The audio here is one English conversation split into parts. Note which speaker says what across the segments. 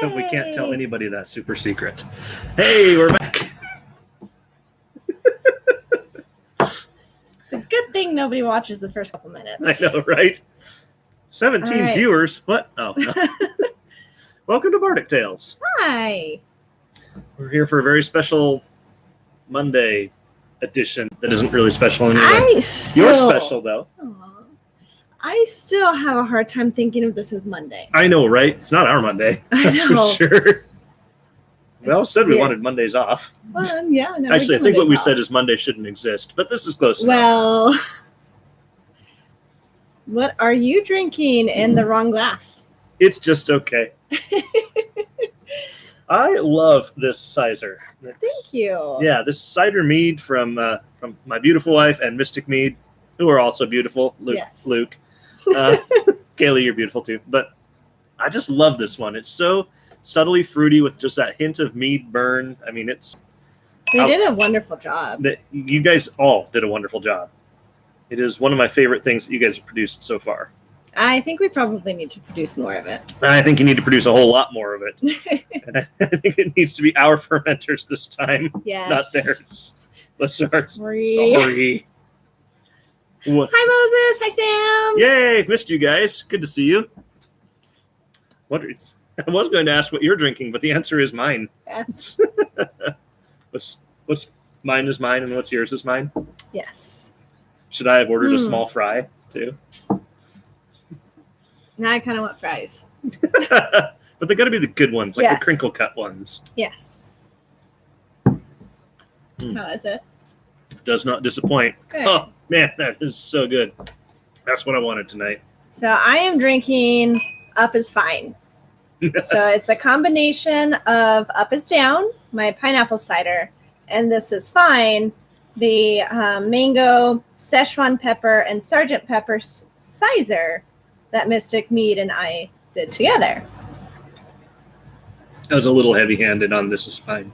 Speaker 1: We can't tell anybody that super secret. Hey, we're back.
Speaker 2: It's a good thing nobody watches the first couple minutes.
Speaker 1: I know, right? 17
Speaker 2: right.
Speaker 1: viewers. What? Oh, no. Welcome to Bardic Tales.
Speaker 2: Hi.
Speaker 1: We're here for a very special Monday edition that isn't really special anyway. You're special, though.
Speaker 2: Aw. I still have a hard time thinking of this as Monday.
Speaker 1: I know, right? It's not our Monday. That's
Speaker 2: know.
Speaker 1: for sure. We all
Speaker 2: It's
Speaker 1: said we
Speaker 2: weird.
Speaker 1: wanted Mondays off.
Speaker 2: Well, yeah. No,
Speaker 1: Actually, I think what we
Speaker 2: Mondays
Speaker 1: said
Speaker 2: off.
Speaker 1: is Monday shouldn't exist, but this is close enough.
Speaker 2: Well, what are you drinking in the wrong glass?
Speaker 1: It's just okay. I love this cider.
Speaker 2: Thank you.
Speaker 1: Yeah, this cider mead from my beautiful wife and Mystic Mead, who are also beautiful.
Speaker 2: Yes.
Speaker 1: Luke. Kaylee, you're beautiful too. But I just love this one. It's so subtly fruity with just that hint of mead burn. I mean,
Speaker 2: They did a wonderful job.
Speaker 1: You guys all did a wonderful job. It is one of my favorite things that you guys have produced so far.
Speaker 2: I think we probably need to produce more of it.
Speaker 1: I think you need to produce a whole lot more of it. And I think it needs to be our fermenters this time,
Speaker 2: Yes.
Speaker 1: not theirs. Let's start.
Speaker 2: Sorry.
Speaker 1: What?
Speaker 2: Hi, Moses. Hi, Sam.
Speaker 1: Yay! Missed you guys. Good to see you. I was going to ask what you're drinking, but the answer is mine.
Speaker 2: Yes.
Speaker 1: What's mine is mine, and what's yours is mine.
Speaker 2: Yes.
Speaker 1: Should I have ordered a small fry too?
Speaker 2: Now I kind of want fries.
Speaker 1: But they got to be the good ones, like
Speaker 2: Yes.
Speaker 1: the crinkle cut ones.
Speaker 2: Yes. How is it?
Speaker 1: Does not disappoint.
Speaker 2: Good.
Speaker 1: Oh man, that is so good. That's what I wanted tonight.
Speaker 2: So I am drinking Up is Fine. So it's a combination of Up is Down, my pineapple cider, and This is Fine, the mango, Szechuan pepper, and Sergeant pepper cider that Mystic Mead and I did together.
Speaker 1: I was a little heavy-handed on This Is Fine.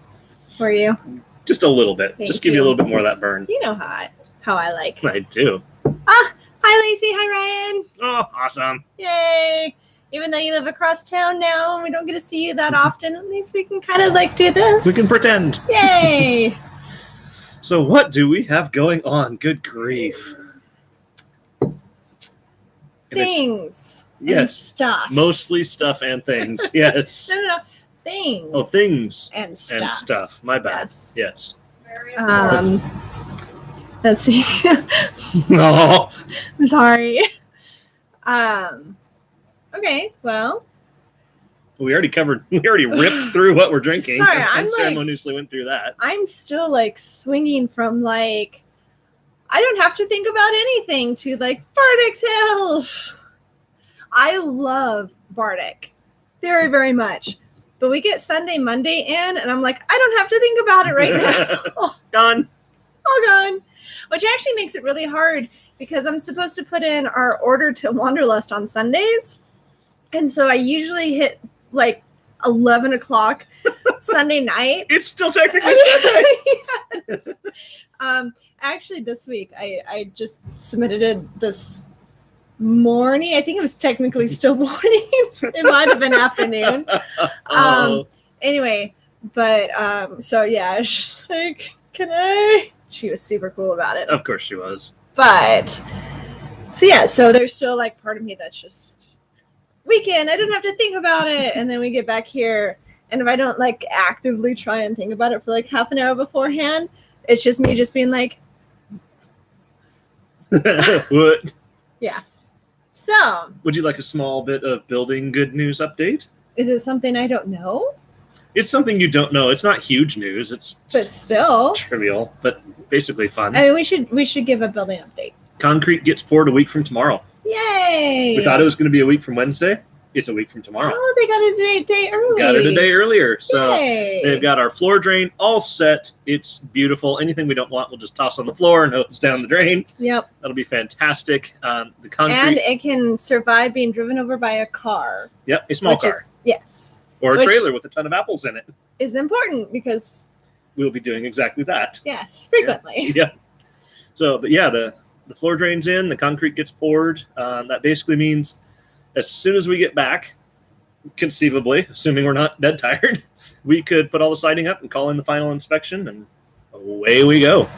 Speaker 2: Were you?
Speaker 1: Just a little bit.
Speaker 2: Thank
Speaker 1: Just give you a
Speaker 2: you.
Speaker 1: little bit more of that burn.
Speaker 2: You know how I like.
Speaker 1: I do.
Speaker 2: Hi, Lacey. Hi, Ryan.
Speaker 1: Oh, awesome.
Speaker 2: Yay. Even though you live across town now and we don't get to see you that often, at least we can kind of like do this.
Speaker 1: We can pretend.
Speaker 2: Yay.
Speaker 1: So what do we have going on? Good grief. And it's
Speaker 2: Things. And
Speaker 1: Yes.
Speaker 2: stuff.
Speaker 1: mostly stuff and things. Yes.
Speaker 2: No. Things.
Speaker 1: Oh, things
Speaker 2: And stuff.
Speaker 1: and stuff. My bad.
Speaker 2: Yes.
Speaker 1: Yes.
Speaker 2: Let's see.
Speaker 1: Oh.
Speaker 2: I'm sorry. Okay, well.
Speaker 1: We already ripped through what we're drinking.
Speaker 2: Sorry, I'm
Speaker 1: unceremoniously went through that.
Speaker 2: I'm still like swinging from like I don't have to think about anything to like Bardic Tales. I love Bardic very, very much. But we get Sunday, Monday in, and I'm like, I don't have to think about it right now.
Speaker 1: Done.
Speaker 2: All gone. Which actually makes it really hard because I'm supposed to put in our order to Wanderlust on Sundays. And so I usually hit like 11 o'clock Sunday night.
Speaker 1: It's still technically Sunday.
Speaker 2: Yes. Actually, this week I just submitted it this morning. I think it was technically still morning. It might have been afternoon. Anyway, but so yeah, I was just like, can I? She was super cool about it.
Speaker 1: Of course she was.
Speaker 2: But so yeah, so there's still like part of me that's just weekend. I don't have to think about it, and then we get back here, and if I don't like actively try and think about it for like half an hour beforehand, it's just me just being like,
Speaker 1: What?
Speaker 2: yeah. So
Speaker 1: Would you like a small bit of building good news update?
Speaker 2: is it something I don't know?
Speaker 1: It's something you don't know. It's not huge news. It's
Speaker 2: But
Speaker 1: just
Speaker 2: still,
Speaker 1: trivial, but basically fun.
Speaker 2: I mean, we should give a building update.
Speaker 1: Concrete gets poured a week from tomorrow.
Speaker 2: Yay!
Speaker 1: We thought it was going to be a week from Wednesday. It's a week from tomorrow.
Speaker 2: Oh, they got it a day early.
Speaker 1: Got it a day earlier. So
Speaker 2: Yay.
Speaker 1: they've got our floor drain all set. It's beautiful. Anything we don't want, we'll just toss on the floor and hope it's down the drain.
Speaker 2: Yep.
Speaker 1: That'll be fantastic. The concrete.
Speaker 2: And it can survive being driven over by a car.
Speaker 1: Yep, a small car.
Speaker 2: Yes.
Speaker 1: Or a
Speaker 2: which
Speaker 1: trailer with a ton of apples in it.
Speaker 2: Is important because,
Speaker 1: We'll be doing exactly that.
Speaker 2: yes, frequently.
Speaker 1: Yeah. So, but yeah, the floor drain's in, the concrete gets poured. That basically means as soon as we get back, conceivably, assuming we're not dead tired, we could put all the siding up and call in the final inspection, and away we go.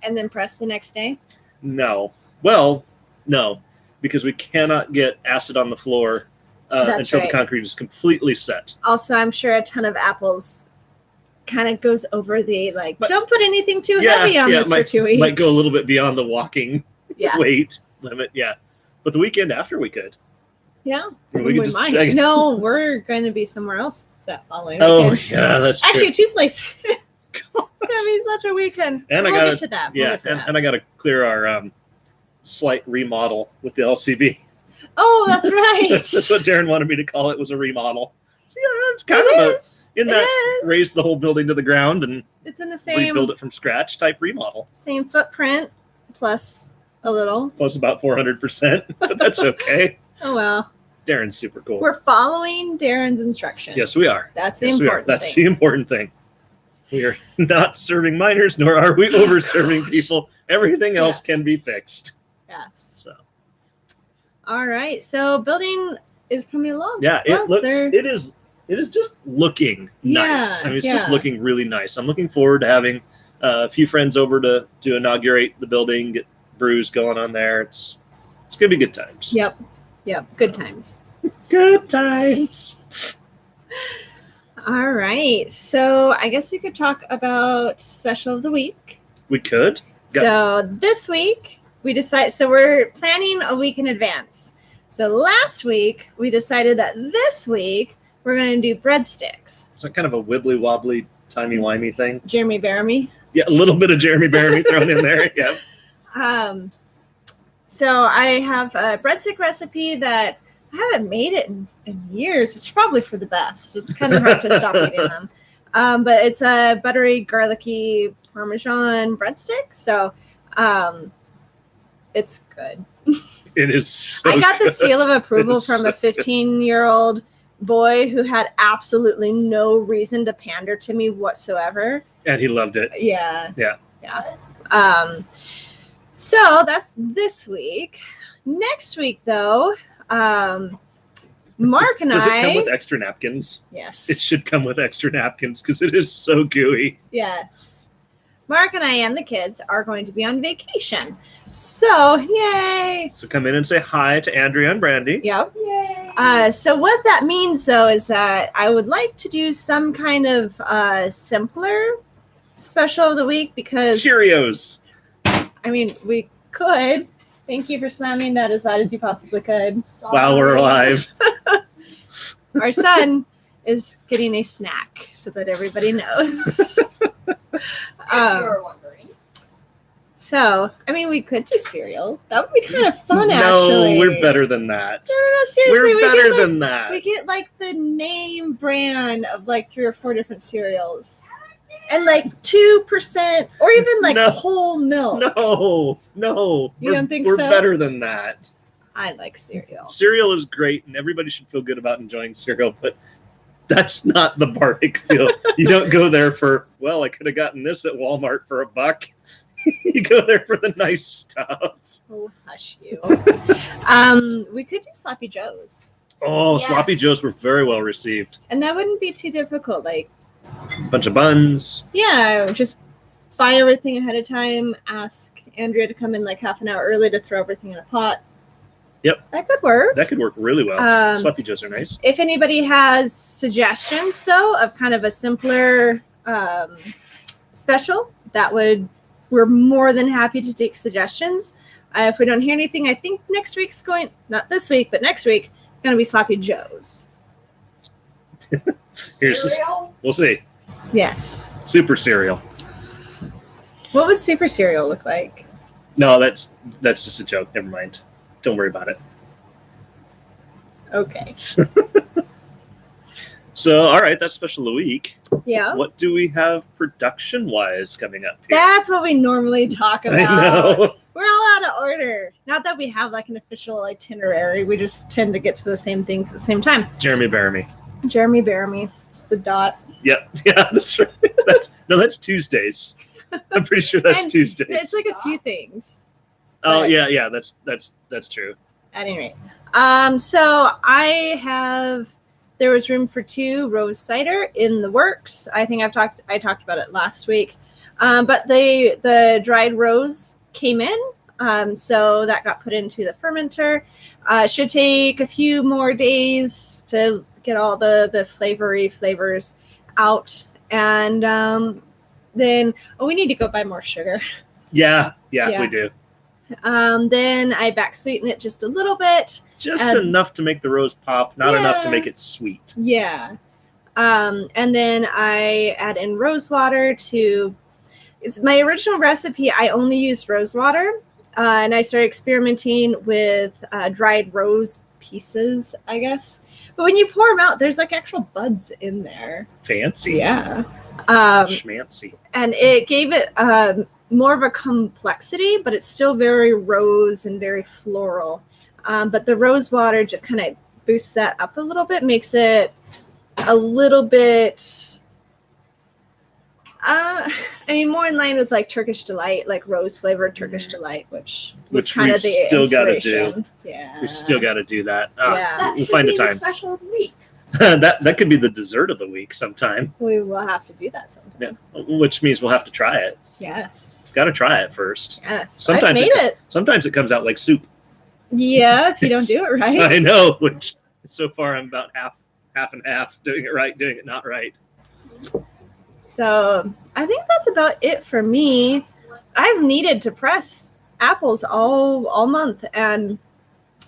Speaker 2: And then press the next day?
Speaker 1: No. Well, no, because we cannot get acid on the floor until the concrete is completely set.
Speaker 2: Also, I'm sure a ton of apples kind of goes over the, don't put anything too heavy on this for 2 weeks.
Speaker 1: Might go a little bit beyond the walking weight limit, But the weekend after we could.
Speaker 2: Yeah,
Speaker 1: we
Speaker 2: might. No, we're going to be somewhere else that following
Speaker 1: weekend.
Speaker 2: Oh,
Speaker 1: yeah, that's true.
Speaker 2: Actually, 2 places. It's going to be such a weekend.
Speaker 1: And
Speaker 2: we'll get to that.
Speaker 1: And I got to clear our slight remodel with the LCB.
Speaker 2: Oh, that's right.
Speaker 1: That's what Darren wanted me to call it, was a remodel. Yeah, it's kind of raise the whole building to the ground and
Speaker 2: it's in the same
Speaker 1: rebuild it from scratch type remodel.
Speaker 2: Same footprint plus a little.
Speaker 1: Plus about 400%, but that's okay.
Speaker 2: Oh, well.
Speaker 1: Darren's super cool.
Speaker 2: We're following Darren's instructions.
Speaker 1: Yes, we are.
Speaker 2: That's the important thing.
Speaker 1: That's the important thing. We are not serving minors, nor are we over serving people. Everything else can be fixed.
Speaker 2: Yes.
Speaker 1: So.
Speaker 2: All right. So building is coming along.
Speaker 1: Yeah, it is just looking nice. I mean, it's just looking really nice. I'm looking forward to having a few friends over to inaugurate the building, get brews going on there. It's gonna be good times.
Speaker 2: Yep. Good times.
Speaker 1: Good times.
Speaker 2: All right. So I guess we could talk about special of the week.
Speaker 1: We could.
Speaker 2: So this week we decided. So we're planning a week in advance. So last week we decided that this week we're going to do breadsticks.
Speaker 1: Is that kind of a wibbly wobbly, timey-wimey thing?
Speaker 2: Jeremy Baramy.
Speaker 1: Yeah, a little bit of Jeremy Baramy thrown in there. Yeah.
Speaker 2: So I have a breadstick recipe that I haven't made it in years, which is probably for the best. It's kind of hard to stop eating them. But it's a buttery, garlicky Parmesan breadstick. So it's good.
Speaker 1: It is so
Speaker 2: I got the
Speaker 1: good.
Speaker 2: seal of approval from a 15-year-old boy who had absolutely no reason to pander to me whatsoever.
Speaker 1: And he loved it.
Speaker 2: Yeah. So that's this week. Next week, though, Mark and
Speaker 1: Does it come with extra napkins?
Speaker 2: Yes.
Speaker 1: It should come with extra napkins because it is so gooey.
Speaker 2: Yes. Mark and I and the kids are going to be on vacation. So, yay.
Speaker 1: So come in and say hi to Andrea and Brandy.
Speaker 2: Yep. Yay. So what that means, though, is that I would like to do some kind of simpler special of the week because...
Speaker 1: Cheerios.
Speaker 2: I mean, we could. Thank you for slamming that as loud as you possibly could.
Speaker 1: While we're alive.
Speaker 2: Our son is getting a snack so that everybody knows.
Speaker 3: You're wondering.
Speaker 2: So, I mean, we could do cereal. That would be kind of fun, actually.
Speaker 1: No, we're better than that.
Speaker 2: No, seriously.
Speaker 1: We're better than that.
Speaker 2: We get, the name brand of, 3 or 4 different cereals. And 2% or even whole milk.
Speaker 1: No.
Speaker 2: You don't think
Speaker 1: we're
Speaker 2: so?
Speaker 1: Better than that.
Speaker 2: I like cereal.
Speaker 1: Cereal is great and everybody should feel good about enjoying cereal, but that's not the Bardic feel. You don't go there for, well, I could have gotten this at Walmart for $1. You go there for the nice stuff.
Speaker 2: Oh, hush you. We could do Sloppy Joes.
Speaker 1: Oh, yes. Sloppy Joes were very well received.
Speaker 2: And that wouldn't be too difficult.
Speaker 1: Bunch of buns.
Speaker 2: Yeah, just buy everything ahead of time. Ask Andrea to come in half an hour early to throw everything in a pot.
Speaker 1: Yep.
Speaker 2: That could work.
Speaker 1: That could work really well. Sloppy Joes are nice.
Speaker 2: If anybody has suggestions, though, of kind of a simpler special, we're more than happy to take suggestions. If we don't hear anything, I think next week's not this week, but next week, going to be Sloppy Joes.
Speaker 1: We'll see.
Speaker 2: Yes.
Speaker 1: Super cereal.
Speaker 2: What would super cereal look like?
Speaker 1: No, that's just a joke. Never mind. Don't worry about it.
Speaker 2: Okay.
Speaker 1: So, all right, that's special of the week.
Speaker 2: Yeah.
Speaker 1: What do we have production-wise coming up here?
Speaker 2: That's what we normally talk about.
Speaker 1: I know.
Speaker 2: We're all out of order. Not that we have an official itinerary. We just tend to get to the same things at the same time.
Speaker 1: Jeremy Baramy.
Speaker 2: It's the dot.
Speaker 1: Yeah, that's right. That's Tuesdays. I'm pretty sure that's Tuesdays.
Speaker 2: It's a few things.
Speaker 1: Oh yeah, that's true.
Speaker 2: At any rate, so I have there was room for 2 rose cider in the works. I think I talked about it last week. But the dried rose came in. So that got put into the fermenter. Should take a few more days to get all the flavors out. And then we need to go buy more sugar.
Speaker 1: Yeah, we do.
Speaker 2: Then I back sweeten it just a little bit.
Speaker 1: Just enough to make the rose pop, not enough to make it sweet.
Speaker 2: Yeah. And then I add in rose water to... It's my original recipe. I only used rose water. And I started experimenting with dried rose pieces, I guess. But when you pour them out, there's like actual buds in there.
Speaker 1: Fancy.
Speaker 2: Yeah.
Speaker 1: Schmancy.
Speaker 2: And it gave it more of a complexity, but it's still very rose and very floral. But the rose water just kind of boosts that up a little bit, makes it a little bit... more in line with like Turkish Delight, like rose flavored Turkish Delight, which was kind of the
Speaker 1: still got to
Speaker 2: inspiration.
Speaker 1: do.
Speaker 2: Yeah,
Speaker 1: We still got to do that.
Speaker 2: Yeah.
Speaker 1: We'll find a time.
Speaker 3: Special of the week.
Speaker 1: that could be the dessert of the week sometime.
Speaker 2: We will have to do that sometime.
Speaker 1: Yeah. Which means we'll have to try it.
Speaker 2: Yes.
Speaker 1: Got to try it first.
Speaker 2: Yes.
Speaker 1: Sometimes
Speaker 2: I've made it.
Speaker 1: Sometimes it comes out like soup.
Speaker 2: Yeah, if you don't do it right.
Speaker 1: I know. Which so far I'm about half and half, doing it right, doing it not right.
Speaker 2: So I think that's about it for me. I've needed to press apples all month, and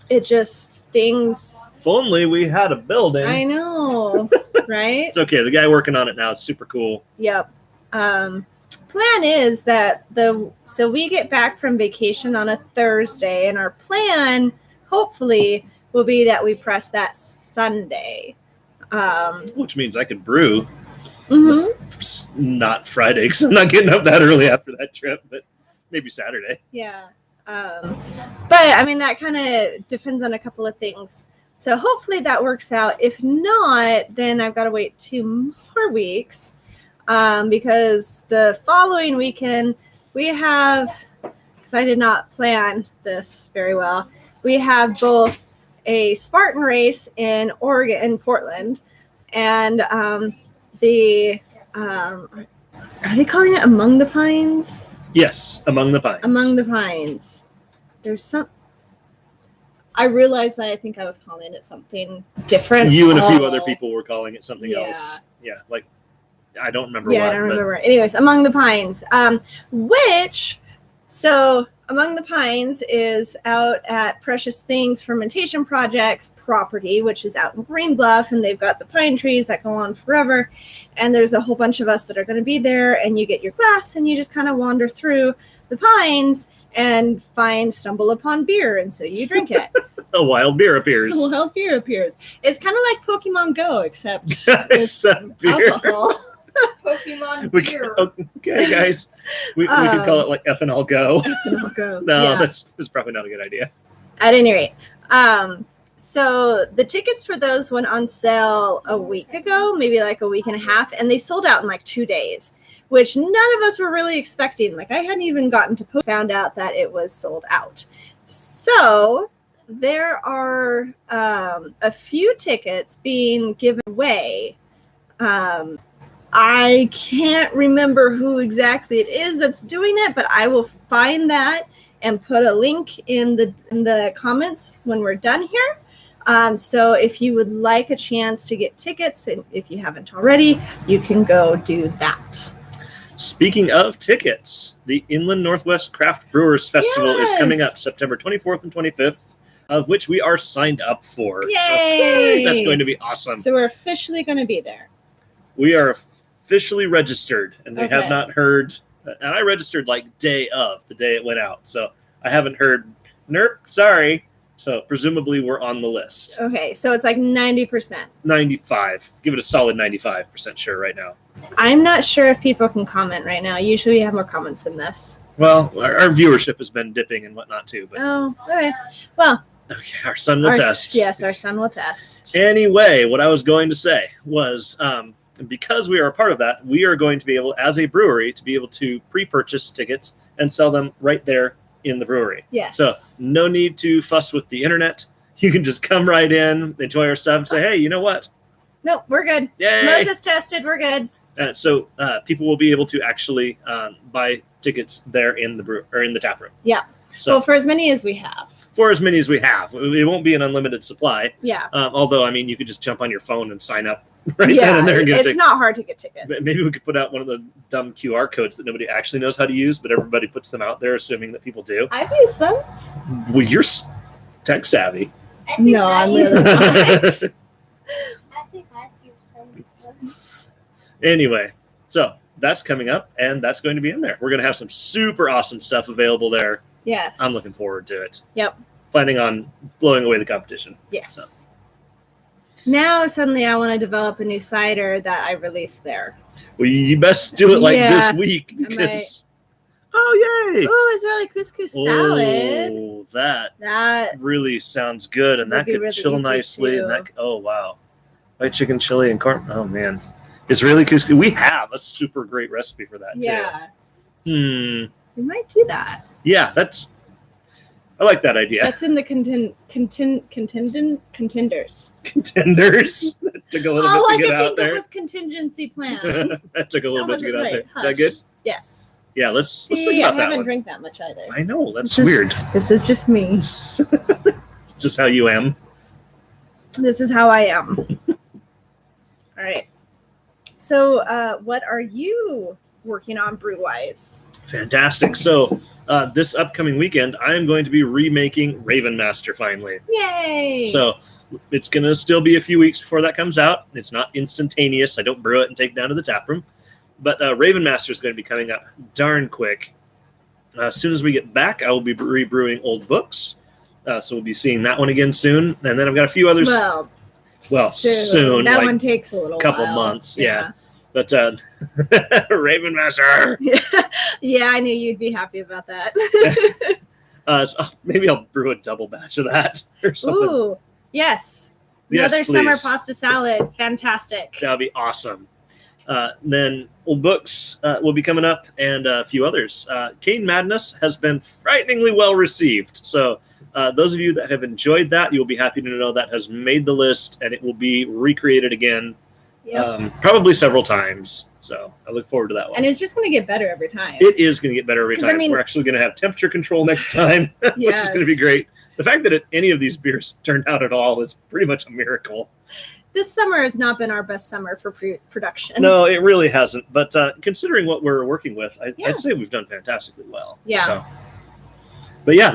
Speaker 2: it just things.
Speaker 1: If only we had a building.
Speaker 2: I know, right?
Speaker 1: It's okay. The guy working on it now, it's super cool.
Speaker 2: Yep. Plan is that so we get back from vacation on a Thursday, and our plan hopefully will be that we press that Sunday.
Speaker 1: Which means I could brew.
Speaker 2: Mm-hmm.
Speaker 1: Not Friday, because I'm not getting up that early after that trip, but maybe Saturday.
Speaker 2: Yeah. But I mean, that kind of depends on a couple of things. So hopefully that works out. If not, then I've got to wait 2 more weeks, because the following weekend we have, because I did not plan this very well, we have both a Spartan race in Oregon, in Portland, and are they calling it Among the Pines?
Speaker 1: Yes, Among the Pines.
Speaker 2: Among the Pines. There's some... I realized that I think I was calling it something different.
Speaker 1: You and a few other people were calling it something else. Yeah, like, I don't remember
Speaker 2: what. I don't remember. Anyways, Among the Pines, so Among the Pines is out at Precious Things Fermentation Project's property, which is out in Green Bluff, and they've got the pine trees that go on forever. And there's a whole bunch of us that are going to be there, and you get your glass, and you just kind of wander through the pines and stumble upon beer, and so you drink it.
Speaker 1: A wild beer appears.
Speaker 2: A wild beer appears. It's kind of like Pokemon Go, except
Speaker 1: except beer.
Speaker 2: Alcohol.
Speaker 3: Pokemon beer.
Speaker 1: Okay, guys. We could call it like Ethanol Go.
Speaker 2: Ethanol Go.
Speaker 1: No,
Speaker 2: yeah.
Speaker 1: that's probably not a good idea.
Speaker 2: At any rate, so the tickets for those went on sale a week ago, maybe like a week and a half, and they sold out in like 2 days, which none of us were really expecting. Like, I hadn't even gotten to found out that it was sold out. So there are a few tickets being given away. I can't remember who exactly it is that's doing it, but I will find that and put a link in the comments when we're done here. So if you would like a chance to get tickets, and if you haven't already, you can go do that.
Speaker 1: Speaking of tickets, the Inland Northwest Craft Brewers Festival is coming up September 24th and 25th, of which we are signed up for.
Speaker 2: Yay!
Speaker 1: So, that's going to be awesome.
Speaker 2: So we're officially going to be there.
Speaker 1: We are officially registered, and we have not heard, and I registered like the day it went out. So I haven't heard, nope, sorry. So presumably we're on the list.
Speaker 2: Okay, so it's like 90%.
Speaker 1: 95. Give it a solid 95% sure right now.
Speaker 2: I'm not sure if people can comment right now. Usually we have more comments than this.
Speaker 1: Well, our viewership has been dipping and whatnot too. But
Speaker 2: oh, okay. Well.
Speaker 1: Okay, our son will test.
Speaker 2: Yes, our son will test.
Speaker 1: Anyway, what I was going to say was, because we are a part of that, we are going to be able, as a brewery, to be able to pre-purchase tickets and sell them right there in the brewery.
Speaker 2: Yes.
Speaker 1: So no need to fuss with the internet. You can just come right in, enjoy our stuff, and say, hey, you know what?
Speaker 2: Nope, we're good.
Speaker 1: Yay!
Speaker 2: Moses tested. We're good.
Speaker 1: So people will be able to actually buy tickets there in the tap room.
Speaker 2: Yeah.
Speaker 1: So
Speaker 2: Well, for as many as we have.
Speaker 1: for as many as we have, it won't be an unlimited supply.
Speaker 2: Yeah.
Speaker 1: Although, I mean, you could just jump on your phone and sign up right
Speaker 2: Yeah,
Speaker 1: then and there and get
Speaker 2: it's
Speaker 1: tickets.
Speaker 2: not hard to get tickets.
Speaker 1: Maybe we could put out one of the dumb QR codes that nobody actually knows how to use, but everybody puts them out there, assuming that people do.
Speaker 2: I've used them.
Speaker 1: Well, you're tech savvy.
Speaker 2: No, I'm really not.
Speaker 3: I think I've used them.
Speaker 1: Anyway, so that's coming up, and that's going to be in there. We're going to have some super awesome stuff available there.
Speaker 2: Yes.
Speaker 1: I'm looking forward to it.
Speaker 2: Yep.
Speaker 1: Planning on blowing away the competition.
Speaker 2: Yes. Now suddenly I want to develop a new cider that I released there.
Speaker 1: Well, you best do it like
Speaker 2: Yeah,
Speaker 1: this week because. Oh, yay!
Speaker 2: Ooh, Israeli couscous salad.
Speaker 1: Oh, that
Speaker 2: That
Speaker 1: really sounds good, and
Speaker 2: Would
Speaker 1: that
Speaker 2: be
Speaker 1: could
Speaker 2: really
Speaker 1: chill
Speaker 2: easy,
Speaker 1: nicely.
Speaker 2: too.
Speaker 1: And oh wow, white chicken chili and corn. Oh man, Israeli couscous. We have a super great recipe for that
Speaker 2: yeah.
Speaker 1: too.
Speaker 2: We might do that.
Speaker 1: Yeah, I like that idea.
Speaker 2: That's in the contenders.
Speaker 1: Contenders. That took a little
Speaker 2: All I
Speaker 1: bit to
Speaker 2: could
Speaker 1: get out
Speaker 2: think
Speaker 1: there.
Speaker 2: of was contingency plan.
Speaker 1: That took a little
Speaker 2: That
Speaker 1: bit to get
Speaker 2: wasn't
Speaker 1: out there.
Speaker 2: right.
Speaker 1: Is that good?
Speaker 2: Yes.
Speaker 1: Yeah, let's think
Speaker 2: See, I
Speaker 1: about that
Speaker 2: haven't
Speaker 1: one.
Speaker 2: drank that much either.
Speaker 1: I know, that's
Speaker 2: This is-
Speaker 1: weird.
Speaker 2: This is just me.
Speaker 1: It's just how you am.
Speaker 2: This is how I am. All right. So, what are you working on brew-wise?
Speaker 1: Fantastic. So this upcoming weekend, I am going to be remaking Raven Master finally.
Speaker 2: Yay!
Speaker 1: So it's going to still be a few weeks before that comes out. It's not instantaneous. I don't brew it and take it down to the tap room. But Raven Master is going to be coming up darn quick. As soon as we get back, I will be rebrewing old books. So we'll be seeing that one again soon. And then I've got a few others.
Speaker 2: Well,
Speaker 1: soon,
Speaker 2: That
Speaker 1: like
Speaker 2: one takes a little
Speaker 1: couple
Speaker 2: while.
Speaker 1: months. Yeah. But Raven Master.
Speaker 2: Yeah, I knew you'd be happy about that.
Speaker 1: So maybe I'll brew a double batch of that or something.
Speaker 2: Ooh, yes.
Speaker 1: Yes,
Speaker 2: Another summer
Speaker 1: please.
Speaker 2: pasta salad. Fantastic.
Speaker 1: That'll be awesome. Then old books will be coming up, and a few others. Cane Madness has been frighteningly well received. So those of you that have enjoyed that, you'll be happy to know that has made the list, and it will be recreated again,
Speaker 2: Yep.
Speaker 1: probably several times. So I look forward to that one.
Speaker 2: And it's just going to get better every time.
Speaker 1: It is going to get better every
Speaker 2: 'Cause, I
Speaker 1: time.
Speaker 2: mean-
Speaker 1: We're actually going to have temperature control next time, which is going to be
Speaker 2: Yes.
Speaker 1: great. The fact that any of these beers turned out at all is pretty much a miracle.
Speaker 2: This summer has not been our best summer for production.
Speaker 1: No, it really hasn't. But considering what we're working with,
Speaker 2: Yeah.
Speaker 1: I'd say we've done fantastically well.
Speaker 2: Yeah.
Speaker 1: So. But yeah,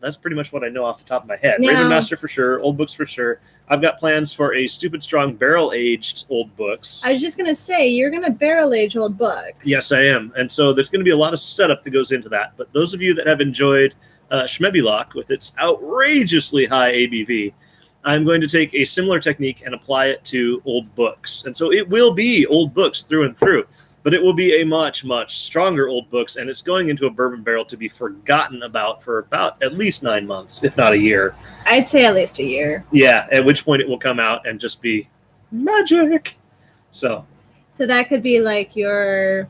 Speaker 1: that's pretty much what I know off the top of my head.
Speaker 2: Now-
Speaker 1: Raven Master for sure, old books for sure. I've got plans for a Stupid Strong barrel aged old books.
Speaker 2: I was just going to say, you're going to barrel age old books.
Speaker 1: Yes, I am. And so there's going to be a lot of setup that goes into that. But those of you that have enjoyed Schmebilock with its outrageously high ABV, I'm going to take a similar technique and apply it to old books. And so it will be old books through and through, but it will be a much, much stronger old books. And it's going into a bourbon barrel to be forgotten about for about at least 9 months, if not a year.
Speaker 2: I'd say at least a year.
Speaker 1: Yeah, at which point it will come out and just be magic. So
Speaker 2: that could be like your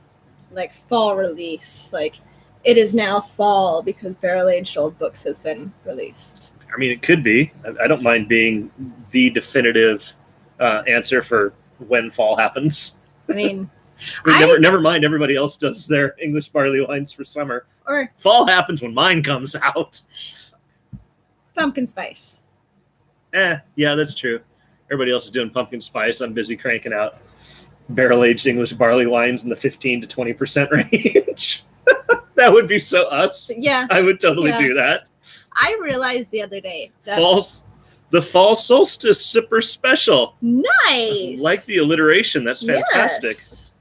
Speaker 2: fall release. Like, it is now fall because barrel aged old books has been released.
Speaker 1: I mean, it could be. I don't mind being the definitive answer for when fall happens.
Speaker 2: I mean,
Speaker 1: Never mind. Everybody else does their English barley wines for summer.
Speaker 2: or
Speaker 1: Fall happens when mine comes out.
Speaker 2: pumpkin spice.
Speaker 1: Yeah, that's true. Everybody else is doing pumpkin spice. I'm busy cranking out barrel-aged English barley wines in the 15 to 20% range. That would be so us.
Speaker 2: Yeah,
Speaker 1: I would totally
Speaker 2: Yeah.
Speaker 1: do that.
Speaker 2: I realized the other day that
Speaker 1: The fall solstice sipper special.
Speaker 2: nice.
Speaker 1: I like the alliteration. That's fantastic.
Speaker 2: Yes.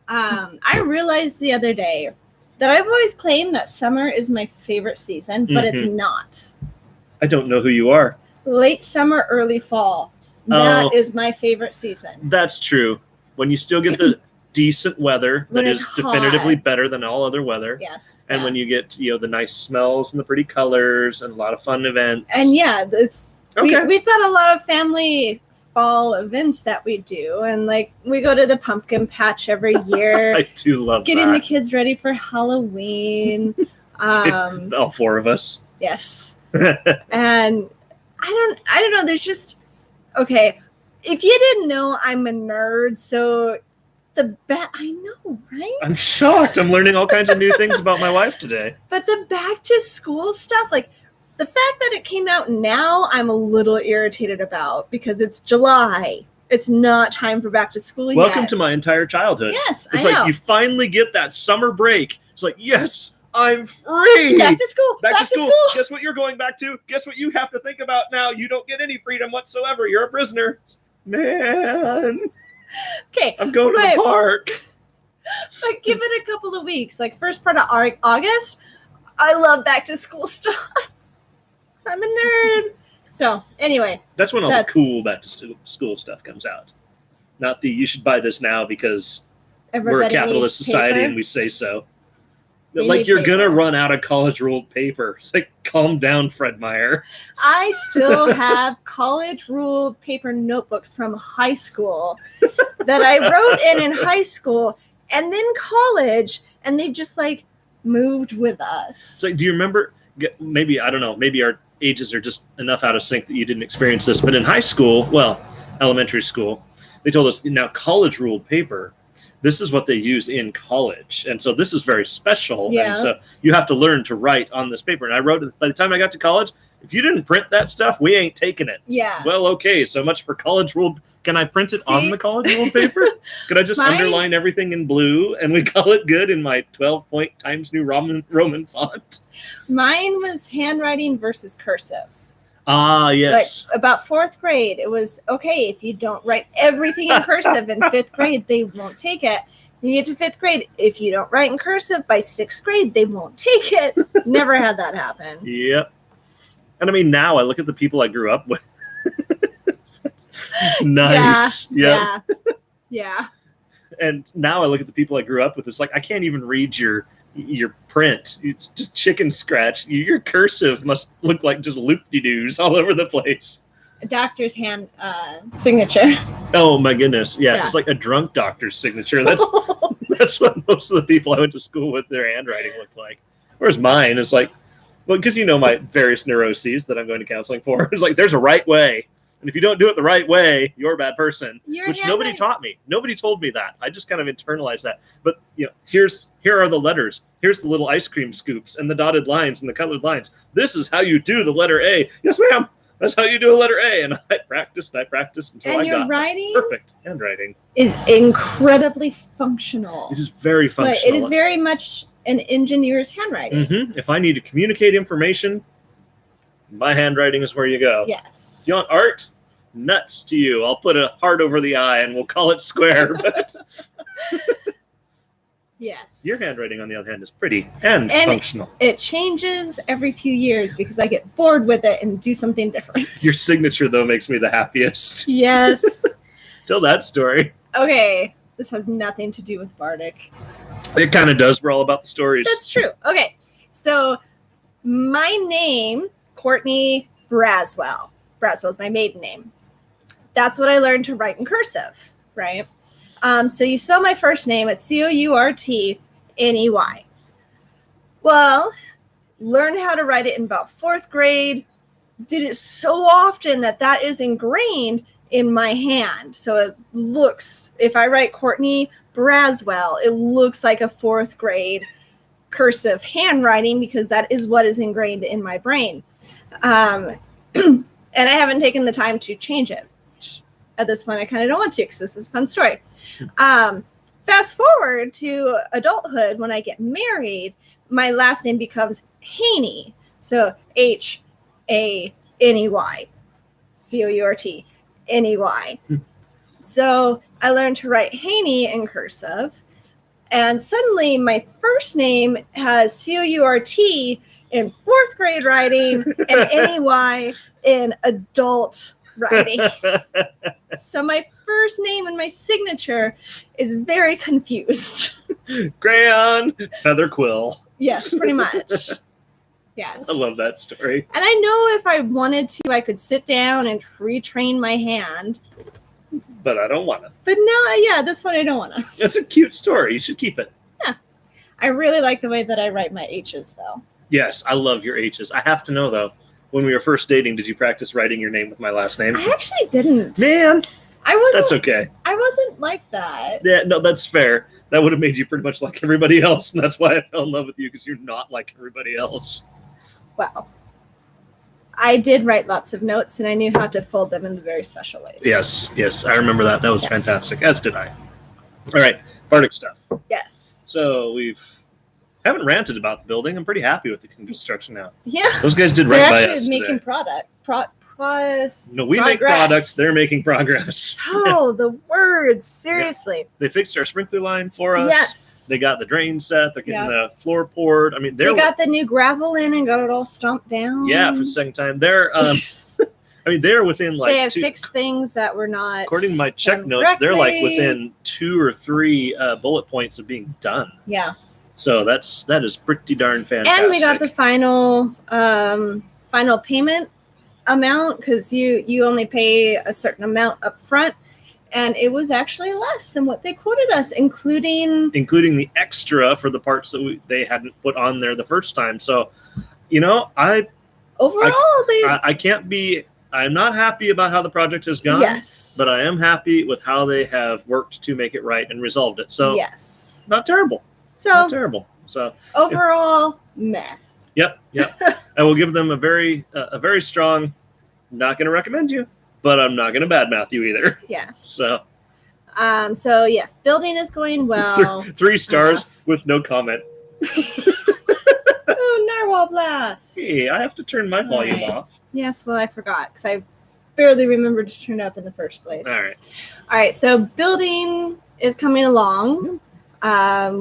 Speaker 2: I realized the other day that I've always claimed that summer is my favorite season, but it's not.
Speaker 1: I don't know who you are.
Speaker 2: Late summer, early fall. That is my favorite season.
Speaker 1: That's true. When you still get the decent weather that
Speaker 2: When
Speaker 1: is
Speaker 2: it's
Speaker 1: definitively
Speaker 2: hot.
Speaker 1: better than all other weather.
Speaker 2: Yes.
Speaker 1: And
Speaker 2: yeah.
Speaker 1: when you get, the nice smells and the pretty colors and a lot of fun events.
Speaker 2: And yeah, it's
Speaker 1: Okay.
Speaker 2: we've got a lot of family fall events that we do, and we go to the pumpkin patch every year,
Speaker 1: I do love
Speaker 2: getting the
Speaker 1: that.
Speaker 2: kids ready for Halloween.
Speaker 1: All four of us.
Speaker 2: Yes. And I don't know, there's just okay, if you didn't know, I'm a nerd, so I know, right?
Speaker 1: I'm shocked. I'm learning all kinds of new things about my wife today.
Speaker 2: But the back to school stuff, like the fact that it came out now, I'm a little irritated about because it's July. It's not time for back to school yet.
Speaker 1: Welcome to my entire childhood.
Speaker 2: Yes,
Speaker 1: It's
Speaker 2: I
Speaker 1: like
Speaker 2: know.
Speaker 1: you finally get that summer break. It's like, yes, I'm free.
Speaker 2: Back to school.
Speaker 1: Back to school. Guess what you're going back to? Guess what you have to think about now? You don't get any freedom whatsoever. You're a prisoner. Man.
Speaker 2: Okay.
Speaker 1: I'm going to the park.
Speaker 2: But give it a couple of weeks, like first part of August, I love back to school stuff. I'm a nerd. So anyway,
Speaker 1: that's when all the cool back to school stuff comes out. Not the you should buy this now because we're a capitalist society and we say so. Like you're gonna run out of college ruled paper. It's like, calm down, Fred Meyer.
Speaker 2: I still have college ruled paper notebooks from high school that I wrote in high school and then college, and they've just like moved with us.
Speaker 1: So do you remember? Maybe I don't know. Maybe our ages are just enough out of sync that you didn't experience this. But in high school, well, elementary school, they told us now college ruled paper. This is what they use in college. And so this is very special.
Speaker 2: Yeah.
Speaker 1: And so you have to learn to write on this paper. And I wrote, by the time I got to college, if you didn't print that stuff, we ain't taking it.
Speaker 2: Yeah.
Speaker 1: Well, okay, so much for college ruled. Can I print it on the college ruled paper? Could I just underline everything in blue and we call it good in my 12-point Times New Roman font?
Speaker 2: Mine was handwriting versus cursive.
Speaker 1: Ah, yes.
Speaker 2: Like about fourth grade, it was okay if you don't write everything in cursive in fifth grade, they won't take it. You get to fifth grade, if you don't write in cursive by sixth grade, they won't take it. Never had that happen.
Speaker 1: Yep. And I mean, now I look at the people I grew up with. Nice.
Speaker 2: Yeah. Yeah.
Speaker 1: And now I look at the people I grew up with. It's like, I can't even read your print. It's just chicken scratch. Your cursive must look like just loop-de-doos all over the place.
Speaker 2: A doctor's hand signature.
Speaker 1: Oh my goodness. Yeah, it's like a drunk doctor's signature. That's what most of the people I went to school with, their handwriting looked like. Whereas mine is like, well, because you know my various neuroses that I'm going to counseling for. It's like, there's a right way. And if you don't do it the right way, you're a bad person. Which nobody taught me. Nobody told me that. I just kind of internalized that. But you know, here are the letters. Here's the little ice cream scoops and the dotted lines and the colored lines. This is how you do the letter A. Yes, ma'am. That's how you do a letter A. And I practiced until I got perfect handwriting.
Speaker 2: Is incredibly functional.
Speaker 1: It is very functional.
Speaker 2: But it is very much an engineer's handwriting.
Speaker 1: Mm-hmm. If I need to communicate information, my handwriting is where you go.
Speaker 2: Yes.
Speaker 1: Do you want art? Nuts to you. I'll put a heart over the eye and we'll call it square. But
Speaker 2: yes.
Speaker 1: Your handwriting, on the other hand, is pretty and functional.
Speaker 2: It changes every few years because I get bored with it and do something different.
Speaker 1: Your signature, though, makes me the happiest.
Speaker 2: Yes.
Speaker 1: Tell that story.
Speaker 2: Okay. This has nothing to do with Bardic.
Speaker 1: It kind of does. We're all about the stories.
Speaker 2: That's true. Okay. So my name, Courtney Braswell. Braswell's my maiden name. That's what I learned to write in cursive, right? So you spell my first name, it's Courtney. Well, learned how to write it in about fourth grade. Did it so often that is ingrained in my hand. So it looks, if I write Courtney Braswell, it looks like a fourth grade cursive handwriting because that is what is ingrained in my brain. And I haven't taken the time to change it. At this point, I kind of don't want to because this is a fun story. Fast forward to adulthood, when I get married, my last name becomes Haney. So Haney. Courtney. So I learned to write Haney in cursive. And suddenly my first name has Court in fourth grade writing and NEY in adult writing. So my first name and my signature is very confused.
Speaker 1: Crayon, feather quill.
Speaker 2: Yes, pretty much. Yes.
Speaker 1: I love that story.
Speaker 2: And I know if I wanted to, I could sit down and retrain my hand.
Speaker 1: But I don't want to.
Speaker 2: But no, at this point, I don't want to.
Speaker 1: It's a cute story. You should keep it.
Speaker 2: Yeah. I really like the way that I write my H's, though.
Speaker 1: Yes, I love your H's. I have to know, though, when we were first dating, did you practice writing your name with my last name?
Speaker 2: I actually didn't.
Speaker 1: Man, That's okay.
Speaker 2: I wasn't like that.
Speaker 1: Yeah, no, that's fair. That would have made you pretty much like everybody else, and that's why I fell in love with you, because you're not like everybody else.
Speaker 2: Well, I did write lots of notes, and I knew how to fold them in the very special ways.
Speaker 1: Yes, I remember that. That was
Speaker 2: Yes.
Speaker 1: fantastic, as did I. All right, Bardic stuff.
Speaker 2: Yes.
Speaker 1: So haven't ranted about the building. I'm pretty happy with the construction now.
Speaker 2: Yeah.
Speaker 1: Those guys did
Speaker 2: They're
Speaker 1: right by
Speaker 2: actually
Speaker 1: us
Speaker 2: making
Speaker 1: today. No, we make
Speaker 2: progress.
Speaker 1: products. They're making progress.
Speaker 2: Oh, the words. Seriously.
Speaker 1: They fixed our sprinkler line for us.
Speaker 2: Yes.
Speaker 1: They got the drain set. They're getting the floor poured. I mean,
Speaker 2: they got the new gravel in and got it all stomped down.
Speaker 1: Yeah, for the second time. They're they're within like
Speaker 2: they have fixed things that were not.
Speaker 1: According to my check
Speaker 2: done
Speaker 1: notes, they're like
Speaker 2: correctly.
Speaker 1: within 2 or 3 bullet points of being done.
Speaker 2: Yeah.
Speaker 1: So that is pretty darn fantastic.
Speaker 2: And we got the final payment amount, because you only pay a certain amount up front, and it was actually less than what they quoted us, including
Speaker 1: the extra for the parts that they hadn't put on there the first time. So, I'm not happy about how the project has gone.
Speaker 2: Yes.
Speaker 1: But I am happy with how they have worked to make it right and resolved it. So
Speaker 2: yes.
Speaker 1: Not terrible.
Speaker 2: So
Speaker 1: not terrible. So
Speaker 2: overall, meh.
Speaker 1: Yep. I will give them a very strong, not going to recommend you, but I'm not going to badmouth you either.
Speaker 2: Yes.
Speaker 1: So
Speaker 2: yes, building is going well.
Speaker 1: 3 stars with no comment.
Speaker 2: Oh, narwhal blast.
Speaker 1: Hey, I have to turn my volume off.
Speaker 2: Yes, well, I forgot because I barely remembered to turn it up in the first place.
Speaker 1: All
Speaker 2: right. So building is coming along.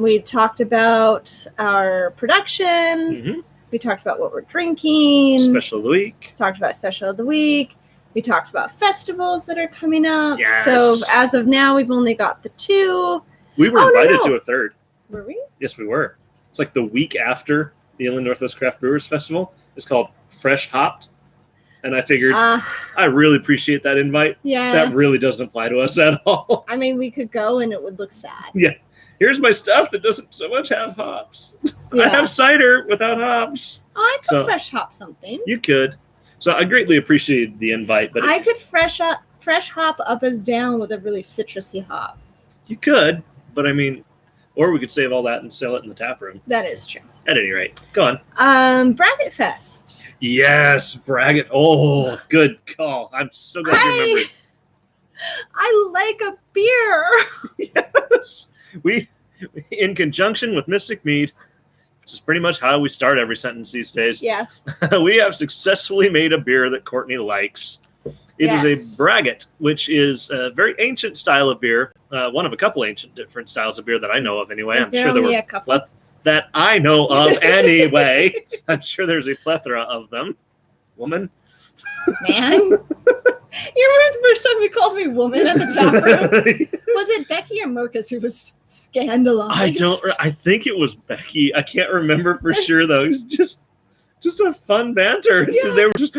Speaker 2: We talked about our production.
Speaker 1: Mm-hmm.
Speaker 2: We talked about what we're drinking.
Speaker 1: Special of the week.
Speaker 2: Talked about special of the week. We talked about festivals that are coming up.
Speaker 1: Yes.
Speaker 2: So as of now, we've only got the 2.
Speaker 1: We were invited to a 3rd.
Speaker 2: Were we?
Speaker 1: Yes, we were. It's like the week after the Inland Northwest Craft Brewers Festival. It's called Fresh Hopped. And I figured I really appreciate that invite.
Speaker 2: Yeah.
Speaker 1: That really doesn't apply to us at all.
Speaker 2: I mean, we could go and it would look sad.
Speaker 1: Yeah. Here's my stuff that doesn't so much have hops.
Speaker 2: Yeah.
Speaker 1: I have cider without hops.
Speaker 2: Oh, I could fresh hop something.
Speaker 1: You could. So I greatly appreciated the invite, but
Speaker 2: I could fresh hop up as down with a really citrusy hop.
Speaker 1: You could, but I mean, or we could save all that and sell it in the tap room.
Speaker 2: That is true.
Speaker 1: At any rate, go on.
Speaker 2: Bracket Fest.
Speaker 1: Yes, Bracket. Oh, good call. I'm so glad you remembered.
Speaker 2: I like a beer.
Speaker 1: Yes. We, in conjunction with Mystic Mead, which is pretty much how we start every sentence these days.
Speaker 2: Yeah.
Speaker 1: We have successfully made a beer that Courtney likes. It is a Braggot, which is a very ancient style of beer. One of a couple ancient different styles of beer that I know of anyway.
Speaker 2: I'm sure there were a couple.
Speaker 1: That I know of anyway. I'm sure there's a plethora of them. Woman.
Speaker 2: Man. You remember the first time you called me woman at the tap room? Was it Becky or Marcus who was scandalized?
Speaker 1: I think it was Becky. I can't remember for sure though. It was just a fun banter.
Speaker 2: Yeah.
Speaker 1: So they were just